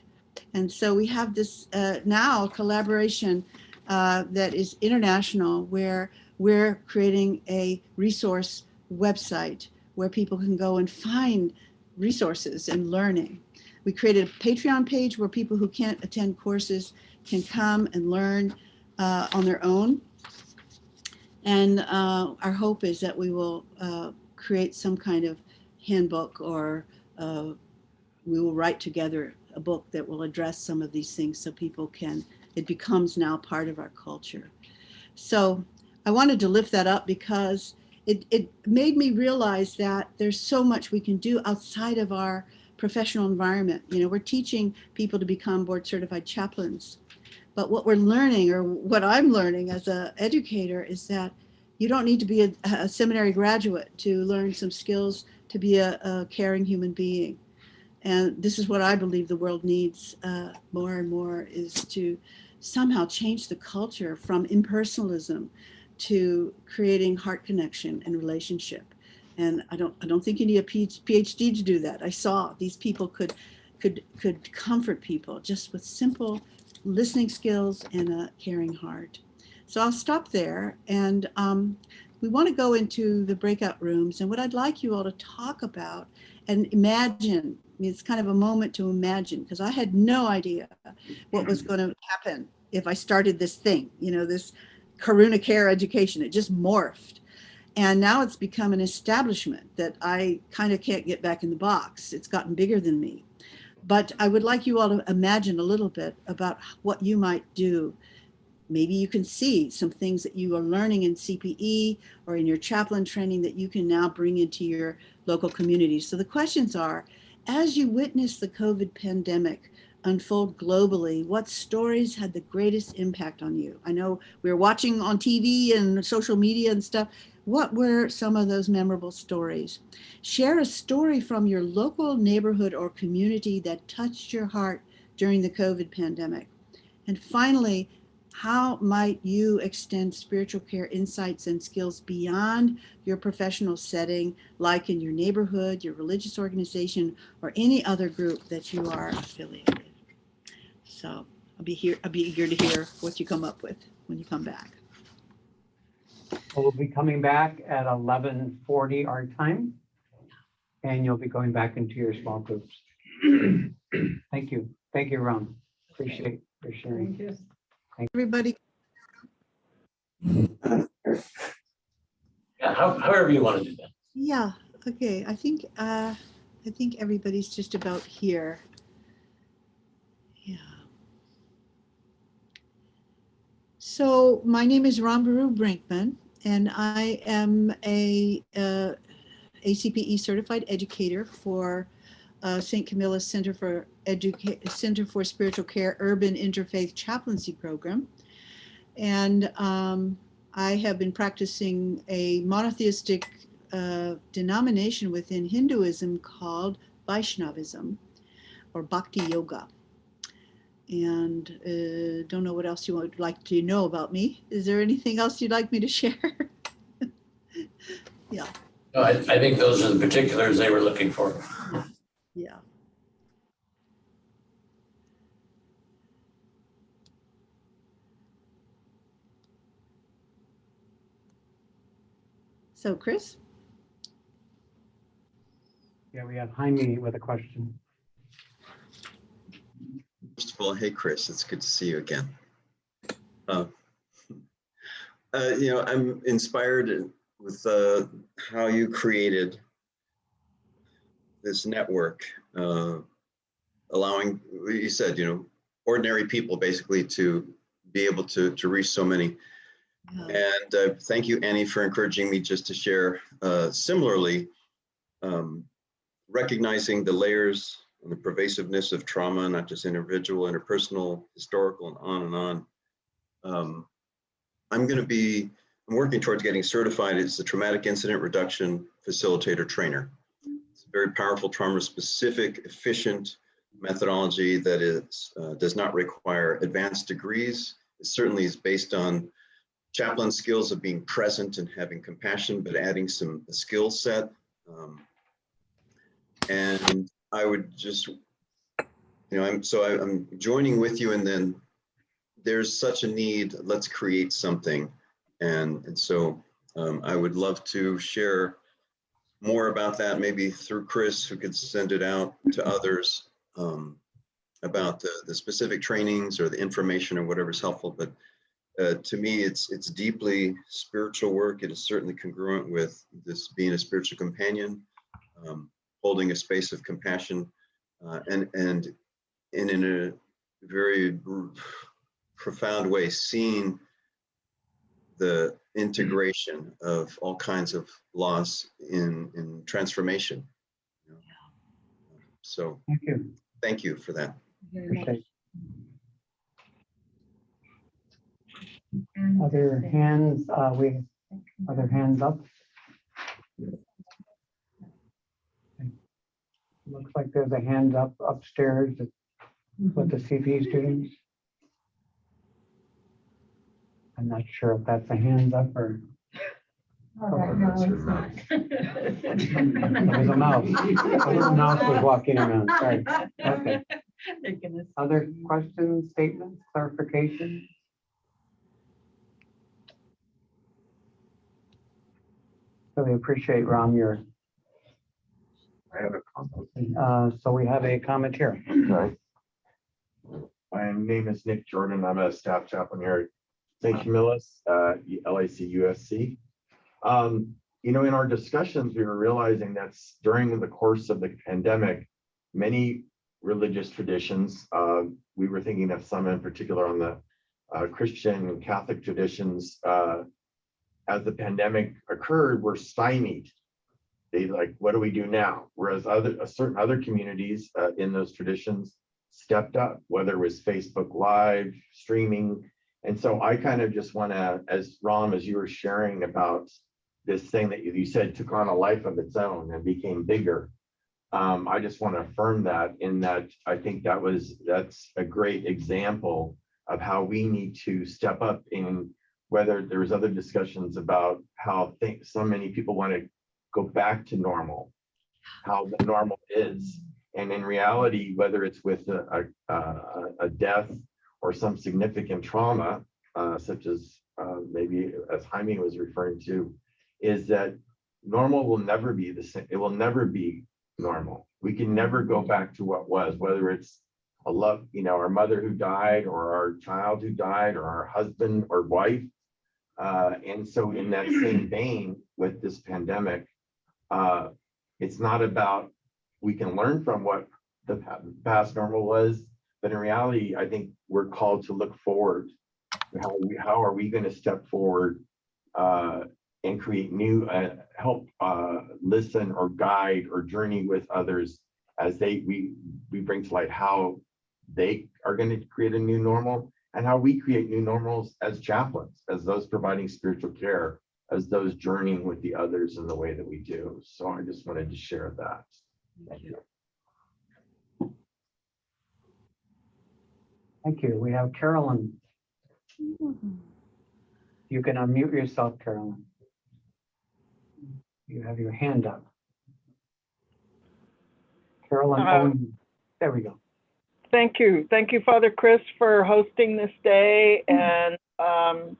And so we have this now collaboration that is international, where we're creating a resource website where people can go and find resources and learning. We created a Patreon page where people who can't attend courses can come and learn on their own. And our hope is that we will create some kind of handbook, or we will write together a book that will address some of these things so people can, it becomes now part of our culture. So I wanted to lift that up because it made me realize that there's so much we can do outside of our professional environment. You know, we're teaching people to become board certified chaplains. But what we're learning, or what I'm learning as an educator, is that you don't need to be a seminary graduate to learn some skills to be a caring human being. And this is what I believe the world needs more and more, is to somehow change the culture from impersonalism to creating heart connection and relationship. And I don't think you need a PhD to do that. I saw these people could comfort people just with simple listening skills and a caring heart. So I'll stop there, and we want to go into the breakout rooms. And what I'd like you all to talk about and imagine, I mean, it's kind of a moment to imagine, because I had no idea what was going to happen if I started this thing, you know, this Karuna Care education. It just morphed. And now it's become an establishment that I kind of can't get back in the box. It's gotten bigger than me. But I would like you all to imagine a little bit about what you might do. Maybe you can see some things that you are learning in CPE or in your chaplain training that you can now bring into your local community. So the questions are, as you witness the COVID pandemic unfold globally, what stories had the greatest impact on you? I know we were watching on TV and social media and stuff. What were some of those memorable stories? Share a story from your local neighborhood or community that touched your heart during the COVID pandemic. And finally, how might you extend spiritual care insights and skills beyond your professional setting, like in your neighborhood, your religious organization, or any other group that you are affiliated? So I'll be eager to hear what you come up with when you come back. We'll be coming back at 11:40 our time, and you'll be going back into your small groups. Thank you. Thank you, Ron. Appreciate your sharing. Thank you. Everybody. Yeah, however you want to do that. Yeah, okay. I think everybody's just about here. Yeah. So my name is Rambaru Brinkman, and I am a CPE certified educator for St. Camilla's Center for Spiritual Care Urban Interfaith Chaplaincy Program. And I have been practicing a monotheistic denomination within Hinduism called Vaishnavism or Bhakti Yoga. And don't know what else you would like to know about me. Is there anything else you'd like me to share? Yeah. No, I think those are the particulars they were looking for. Yeah. So Chris? Yeah, we have Jaime with a question. First of all, hey, Chris, it's good to see you again. I'm inspired with how you created this network, allowing, you said, ordinary people basically to be able to reach so many. And thank you, Annie, for encouraging me just to share similarly, recognizing the layers and the pervasiveness of trauma, not just individual, interpersonal, historical, and on and on. I'm working towards getting certified as a traumatic incident reduction facilitator trainer. It's a very powerful trauma-specific, efficient methodology that does not require advanced degrees. It certainly is based on chaplain skills of being present and having compassion, but adding some skill set. And I would just, I'm joining with you, and then there's such a need, let's create something. And so I would love to share more about that, maybe through Chris, who could send it out to others about the specific trainings or the information or whatever's helpful. But to me, it's deeply spiritual work. It is certainly congruent with this being a spiritual companion, holding a space of compassion, and in a very profound way, seeing the integration of all kinds of loss in transformation. So thank you for that. Appreciate it. Other hands, other hands up. Looks like there's a hand up upstairs with the CPE students. I'm not sure if that's a hands up or. Oh, no, it's not. There's a mouse. A mouse was walking around. Sorry. Okay. Other questions, statements, clarification? Really appreciate, Ram, your. I have a comment. So we have a comment here. Okay. My name is Nick Jordan. I'm a staff chaplain here at St. Camilla's, LAC USC. In our discussions, we were realizing that during the course of the pandemic, many religious traditions, we were thinking of some in particular on the Christian and Catholic traditions, as the pandemic occurred, were stymied. They like, what do we do now? Whereas certain other communities in those traditions stepped up, whether it was Facebook Live, streaming. And so I kind of just want to, as Ram, as you were sharing about this thing that you said took on a life of its own and became bigger. I just want to affirm that, in that I think that's a great example of how we need to step up in, whether there's other discussions about how so many people want to go back to normal, how the normal is. And in reality, whether it's with a death or some significant trauma, such as maybe as Jaime was referring to, is that normal will never be the same. It will never be normal. We can never go back to what was, whether it's our mother who died, or our child who died, or our husband or wife. And so in that same vein with this pandemic, it's not about, we can learn from what the past normal was, but in reality, I think we're called to look forward. How are we going to step forward and create new, help listen or guide or journey with others as we bring to light how they are going to create a new normal and how we create new normals as chaplains, as those providing spiritual care, as those journeying with the others in the way that we do. So I just wanted to share that. Thank you. Thank you. We have Carolyn. You can unmute yourself, Carolyn. You have your hand up. Carolyn, there we go. Thank you. Thank you, Father Chris, for hosting this day, and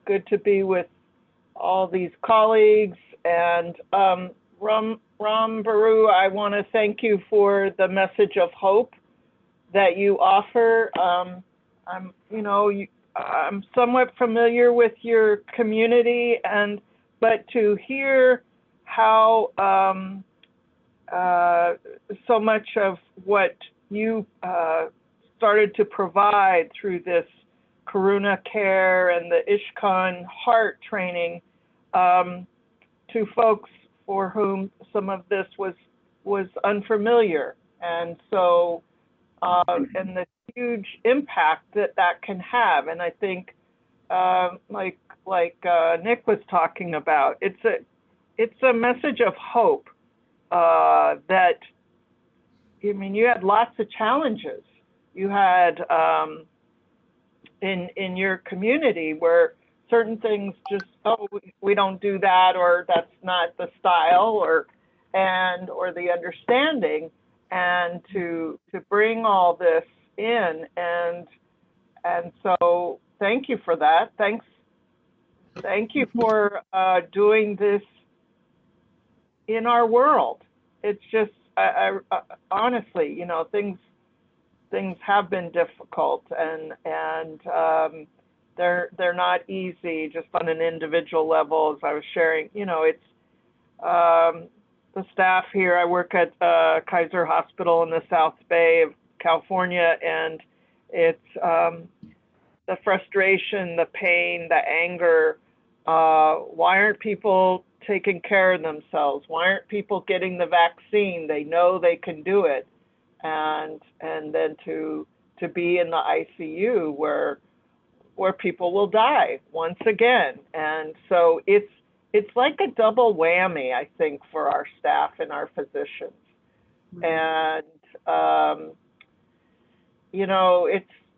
good to be with all these colleagues. And Ram Baru, I want to thank you for the message of hope that you offer. I'm somewhat familiar with your community, but to hear how so much of what you started to provide through this Karuna Care and the Ishkan Heart training to folks for whom some of this was unfamiliar, and so and the huge impact that can have. And I think like Nick was talking about, it's a message of hope that, I mean, you had lots of challenges. You had in your community where certain things just, oh, we don't do that, or that's not the style, or the understanding, and to bring all this in, and so thank you for that. Thank you for doing this in our world. It's just, I honestly, you know, things have been difficult, and they're not easy just on an individual level. As I was sharing, you know, it's the staff here. I work at Kaiser Hospital in the South Bay of California, and it's the frustration, the pain, the anger. Why aren't people taking care of themselves? Why aren't people getting the vaccine? They know they can do it, and then to be in the ICU where people will die once again. And so it's like a double whammy, I think, for our staff and our physicians. And you know,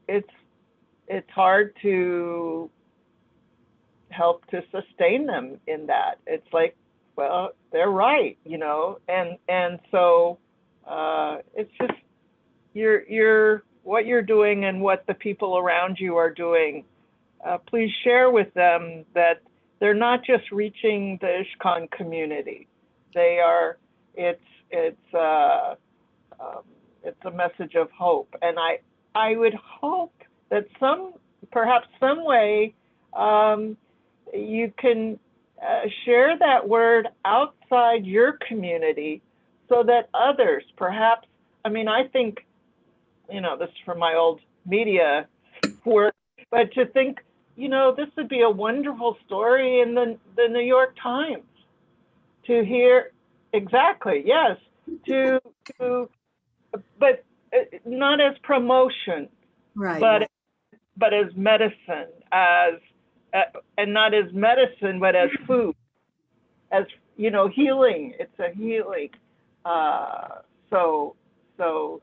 it's hard to help to sustain them in that. It's like, well, they're right, you know, and so it's just what you're doing and what the people around you are doing. Please share with them that they're not just reaching the Ishkan community. They are. It's a message of hope, and I would hope that perhaps some way you can share that word outside your community, so that others, perhaps, I mean, I think, you know, this is from my old media work, but to think, you know, this would be a wonderful story in the New York Times to hear. Exactly, yes, but not as promotion, right? But as medicine, and not as medicine, but as food, as, you know, healing. It's a healing. So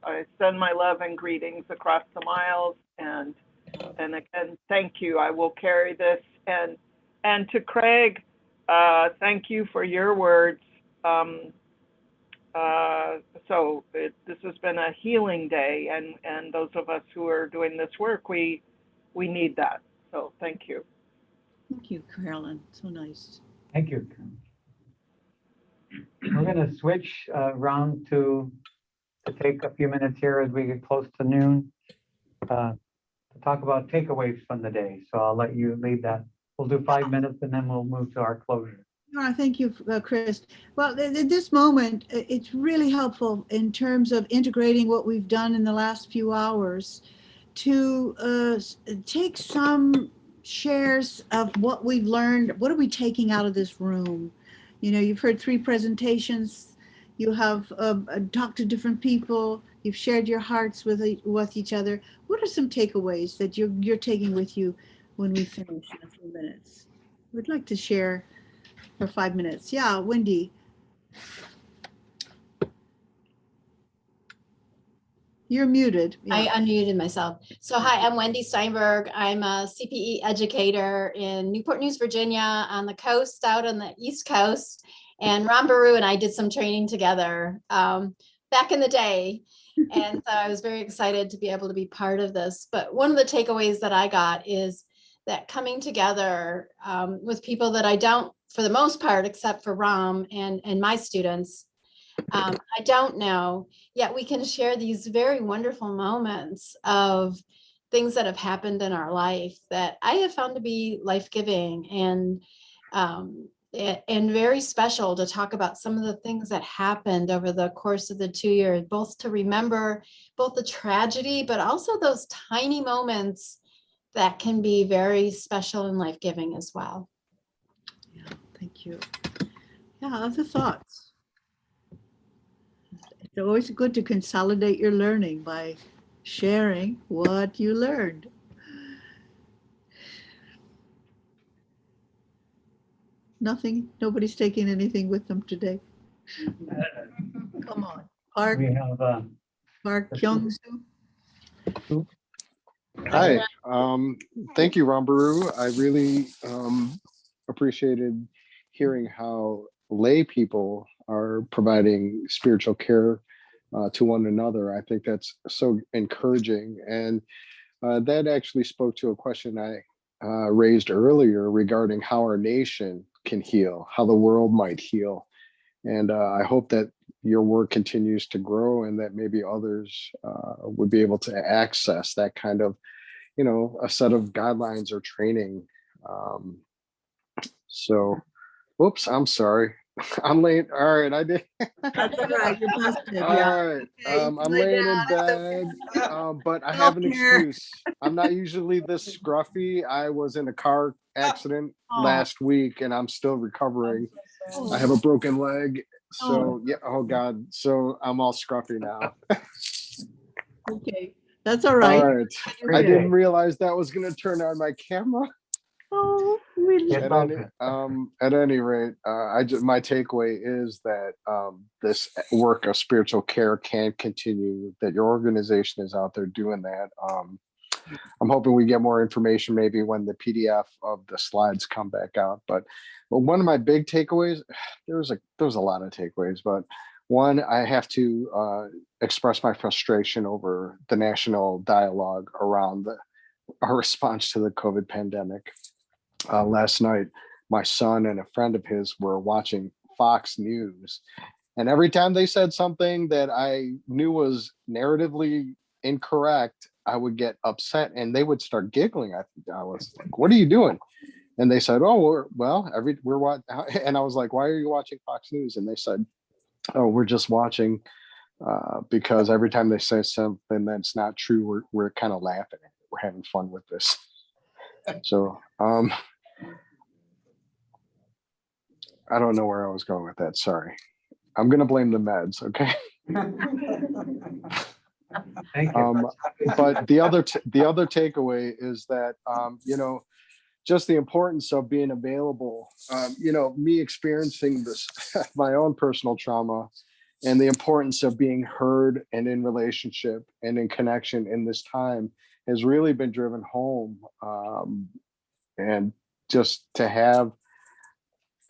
I send my love and greetings across the miles, and again, thank you. I will carry this, and to Craig, thank you for your words. This has been a healing day, and those of us who are doing this work, we need that. So thank you. Thank you, Carolyn. So nice. Thank you. We're going to switch around to take a few minutes here as we get close to noon to talk about takeaways from the day. So I'll let you lead that. We'll do 5 minutes, and then we'll move to our closure. Thank you, Chris. Well, at this moment, it's really helpful in terms of integrating what we've done in the last few hours to take some shares of what we've learned. What are we taking out of this room? You know, you've heard 3 presentations. You have talked to different people. You've shared your hearts with each other. What are some takeaways that you're taking with you when we finish in a few minutes? We'd like to share for 5 minutes. Yeah, Wendy. You're muted. I Yeah. unmuted myself. So hi, I'm Wendy Steinberg. I'm a CPE educator in Newport News, Virginia, on the coast, out on the East Coast. And Ron Baru and I did some training together back in the day. And so I was very excited to be able to be part of this. But one of the takeaways that I got is that coming together with people that I don't, for the most part, except for Ram and my students, I don't know, yet we can share these very wonderful moments of things that have happened in our life that I have found to be life-giving and very special to talk about some of the things that happened over the course of the 2 years, both to remember both the tragedy, but also those tiny moments that can be very special and life-giving as well. Yeah, thank you. Yeah, other thoughts? It's always good to consolidate your learning by sharing what you learned. Nothing, nobody's taking anything with them today. Come on, Park, We have, Park Kyung-soo. Hi, thank you, Rambaru. I really appreciated hearing how lay people are providing spiritual care to one another. I think that's so encouraging. And that actually spoke to a question I raised earlier regarding how our nation can heal, how the world might heal. And I hope that your work continues to grow and that maybe others would be able to access that kind of, you know, a set of guidelines or training. So, whoops, I'm sorry. I'm late. All right, I did. That's all right, you're busted. All Yeah. right, Okay, you can I'm lay laying in down, it's bed, but I have an Self-care. excuse. I'm not usually this scruffy. I was in a car accident Oh. last week and I'm still recovering. I have a broken leg. So, yeah, oh God. So I'm all scruffy now. Okay, that's all right. All right. I didn't realize that was going to turn on my camera. Oh, really? At any rate, my takeaway is that this work of spiritual care can continue, that your organization is out there doing that. I'm hoping we get more information maybe when the PDF of the slides come back out. But one of my big takeaways, there was a lot of takeaways, but one, I have to express my frustration over the national dialogue around our response to the COVID pandemic. Last night, my son and a friend of his were watching Fox News. And every time they said something that I knew was narratively incorrect, I would get upset and they would start giggling. I was like, what are you doing? And they said, oh, we're watching. And I was like, why are you watching Fox News? And they said, oh, we're just watching because every time they say something that's not true, we're kind of laughing at it. We're having fun with this. So I don't know where I was going with that. Sorry. I'm going to blame the meds. Okay. Thank you. But the other takeaway is that, just the importance of being available, me experiencing this, my own personal trauma, and the importance of being heard and in relationship and in connection in this time has really been driven home. And just to have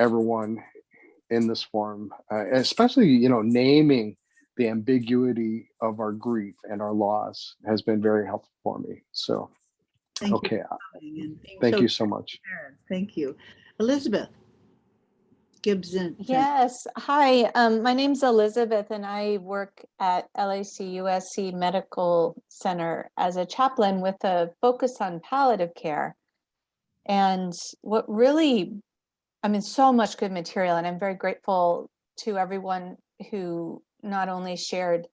everyone in this forum, especially, naming the ambiguity of our grief and our loss has been very helpful for me. So, okay. Thank you so much. Thank you. Elizabeth Gibson. Yes. Hi, my name's Elizabeth and I work at LAC-USC Medical Center as a chaplain with a focus on palliative care. And what really, so much good material, and I'm very grateful to everyone who not only shared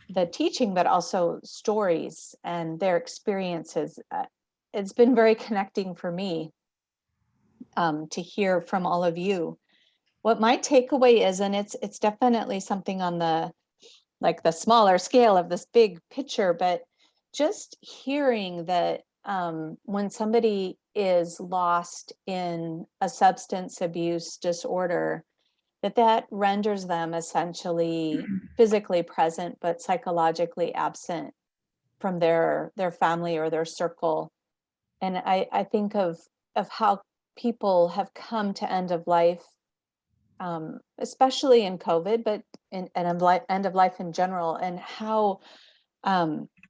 the teaching, but also stories and their experiences. It's been very connecting for me to hear from all of you. what my takeaway is, and it's definitely something on the like the smaller scale of this big picture, but just hearing that when somebody is lost in a substance abuse disorder, that renders them essentially physically present but psychologically absent from their family or their circle. And I think of how people have come to end of life, especially in COVID, but end of life in general, and how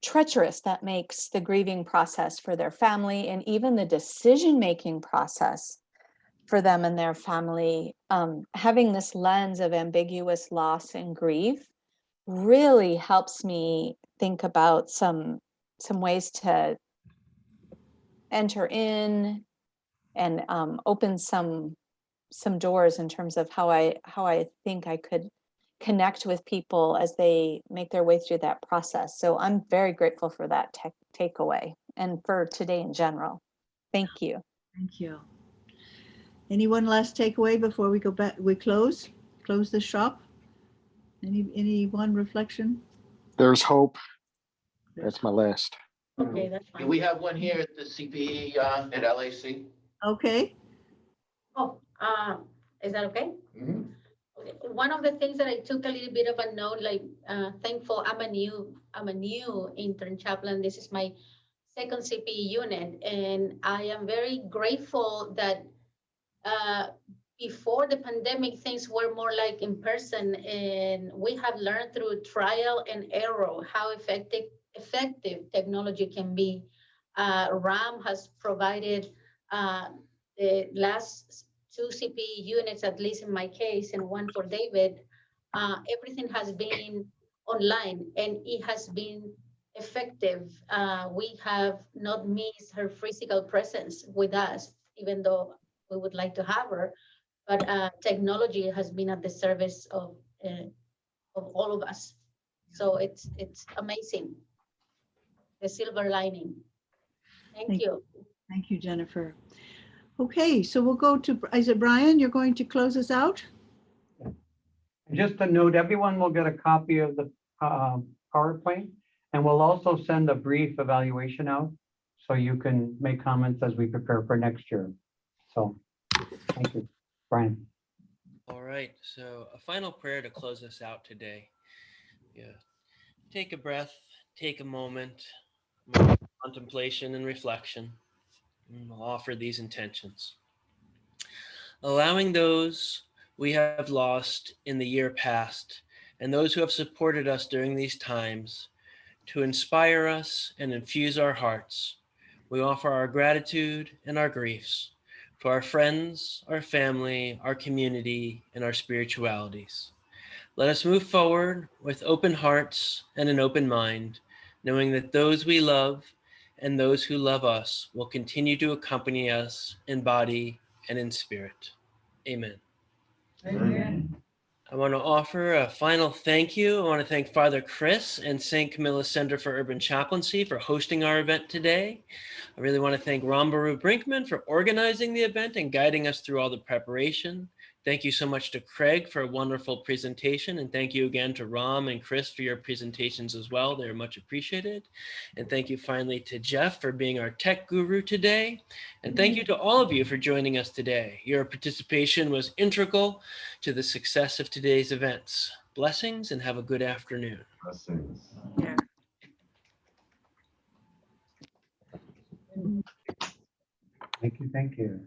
treacherous that makes the grieving process for their family and even the decision-making process for them and their family. Having this lens of ambiguous loss and grief really helps me think about some ways to enter in and open some doors in terms of how I think I could connect with people as they make their way through that process. So I'm very grateful for that takeaway and for today in general. Thank you. Thank you. Anyone last takeaway before we go back? We close the shop. Any one reflection? There's hope. That's my last. Okay, that's Do fine. we have one here at the CPE at LAC? Okay. Oh, is that okay? Mhm. Okay. One of the things that I took a little bit of a note, like thankful, I'm a new intern chaplain. This is my second CPE unit, and I am very grateful that before the pandemic, things were more like in person, and we have learned through trial and error how effective technology can be. RAM has provided the last 2 CPE units, at least in my case, and one for David. Everything has been online, and it has been effective. We have not missed her physical presence with us, even though we would like to have her, but technology has been at the service of all of us. So it's amazing. The silver lining. Thank you. Thank you, Jennifer. Okay, so we'll go to, is it Brian? You're going to close us out? Just a note, everyone will get a copy of the PowerPoint, and we'll also send a brief evaluation out so you can make comments as we prepare for next year. So thank you, Brian. All right, so a final prayer to close us out today. Yeah, take a breath, take a moment of contemplation and reflection, and we'll offer these intentions. Allowing those we have lost in the year past and those who have supported us during these times to inspire us and infuse our hearts, we offer our gratitude and our griefs to our friends, our family, our community, and our spiritualities. Let us move forward with open hearts and an open mind, knowing that those we love and those who love us will continue to accompany us in body and in spirit. Amen. Amen. I want to offer a final thank you. I want to thank Father Chris and St. Camilla Center for Urban Chaplaincy for hosting our event today. I really want to thank Rambaru Brinkman for organizing the event and guiding us through all the preparation. Thank you so much to Craig for a wonderful presentation. And thank you again to Ram and Chris for your presentations as well. They're much appreciated. And thank you finally to Jeff for being our tech guru today. And thank you to all of you for joining us today. Your participation was integral to the success of today's events. Blessings and have a good afternoon. Blessings. Yeah. Thank you. Thank you.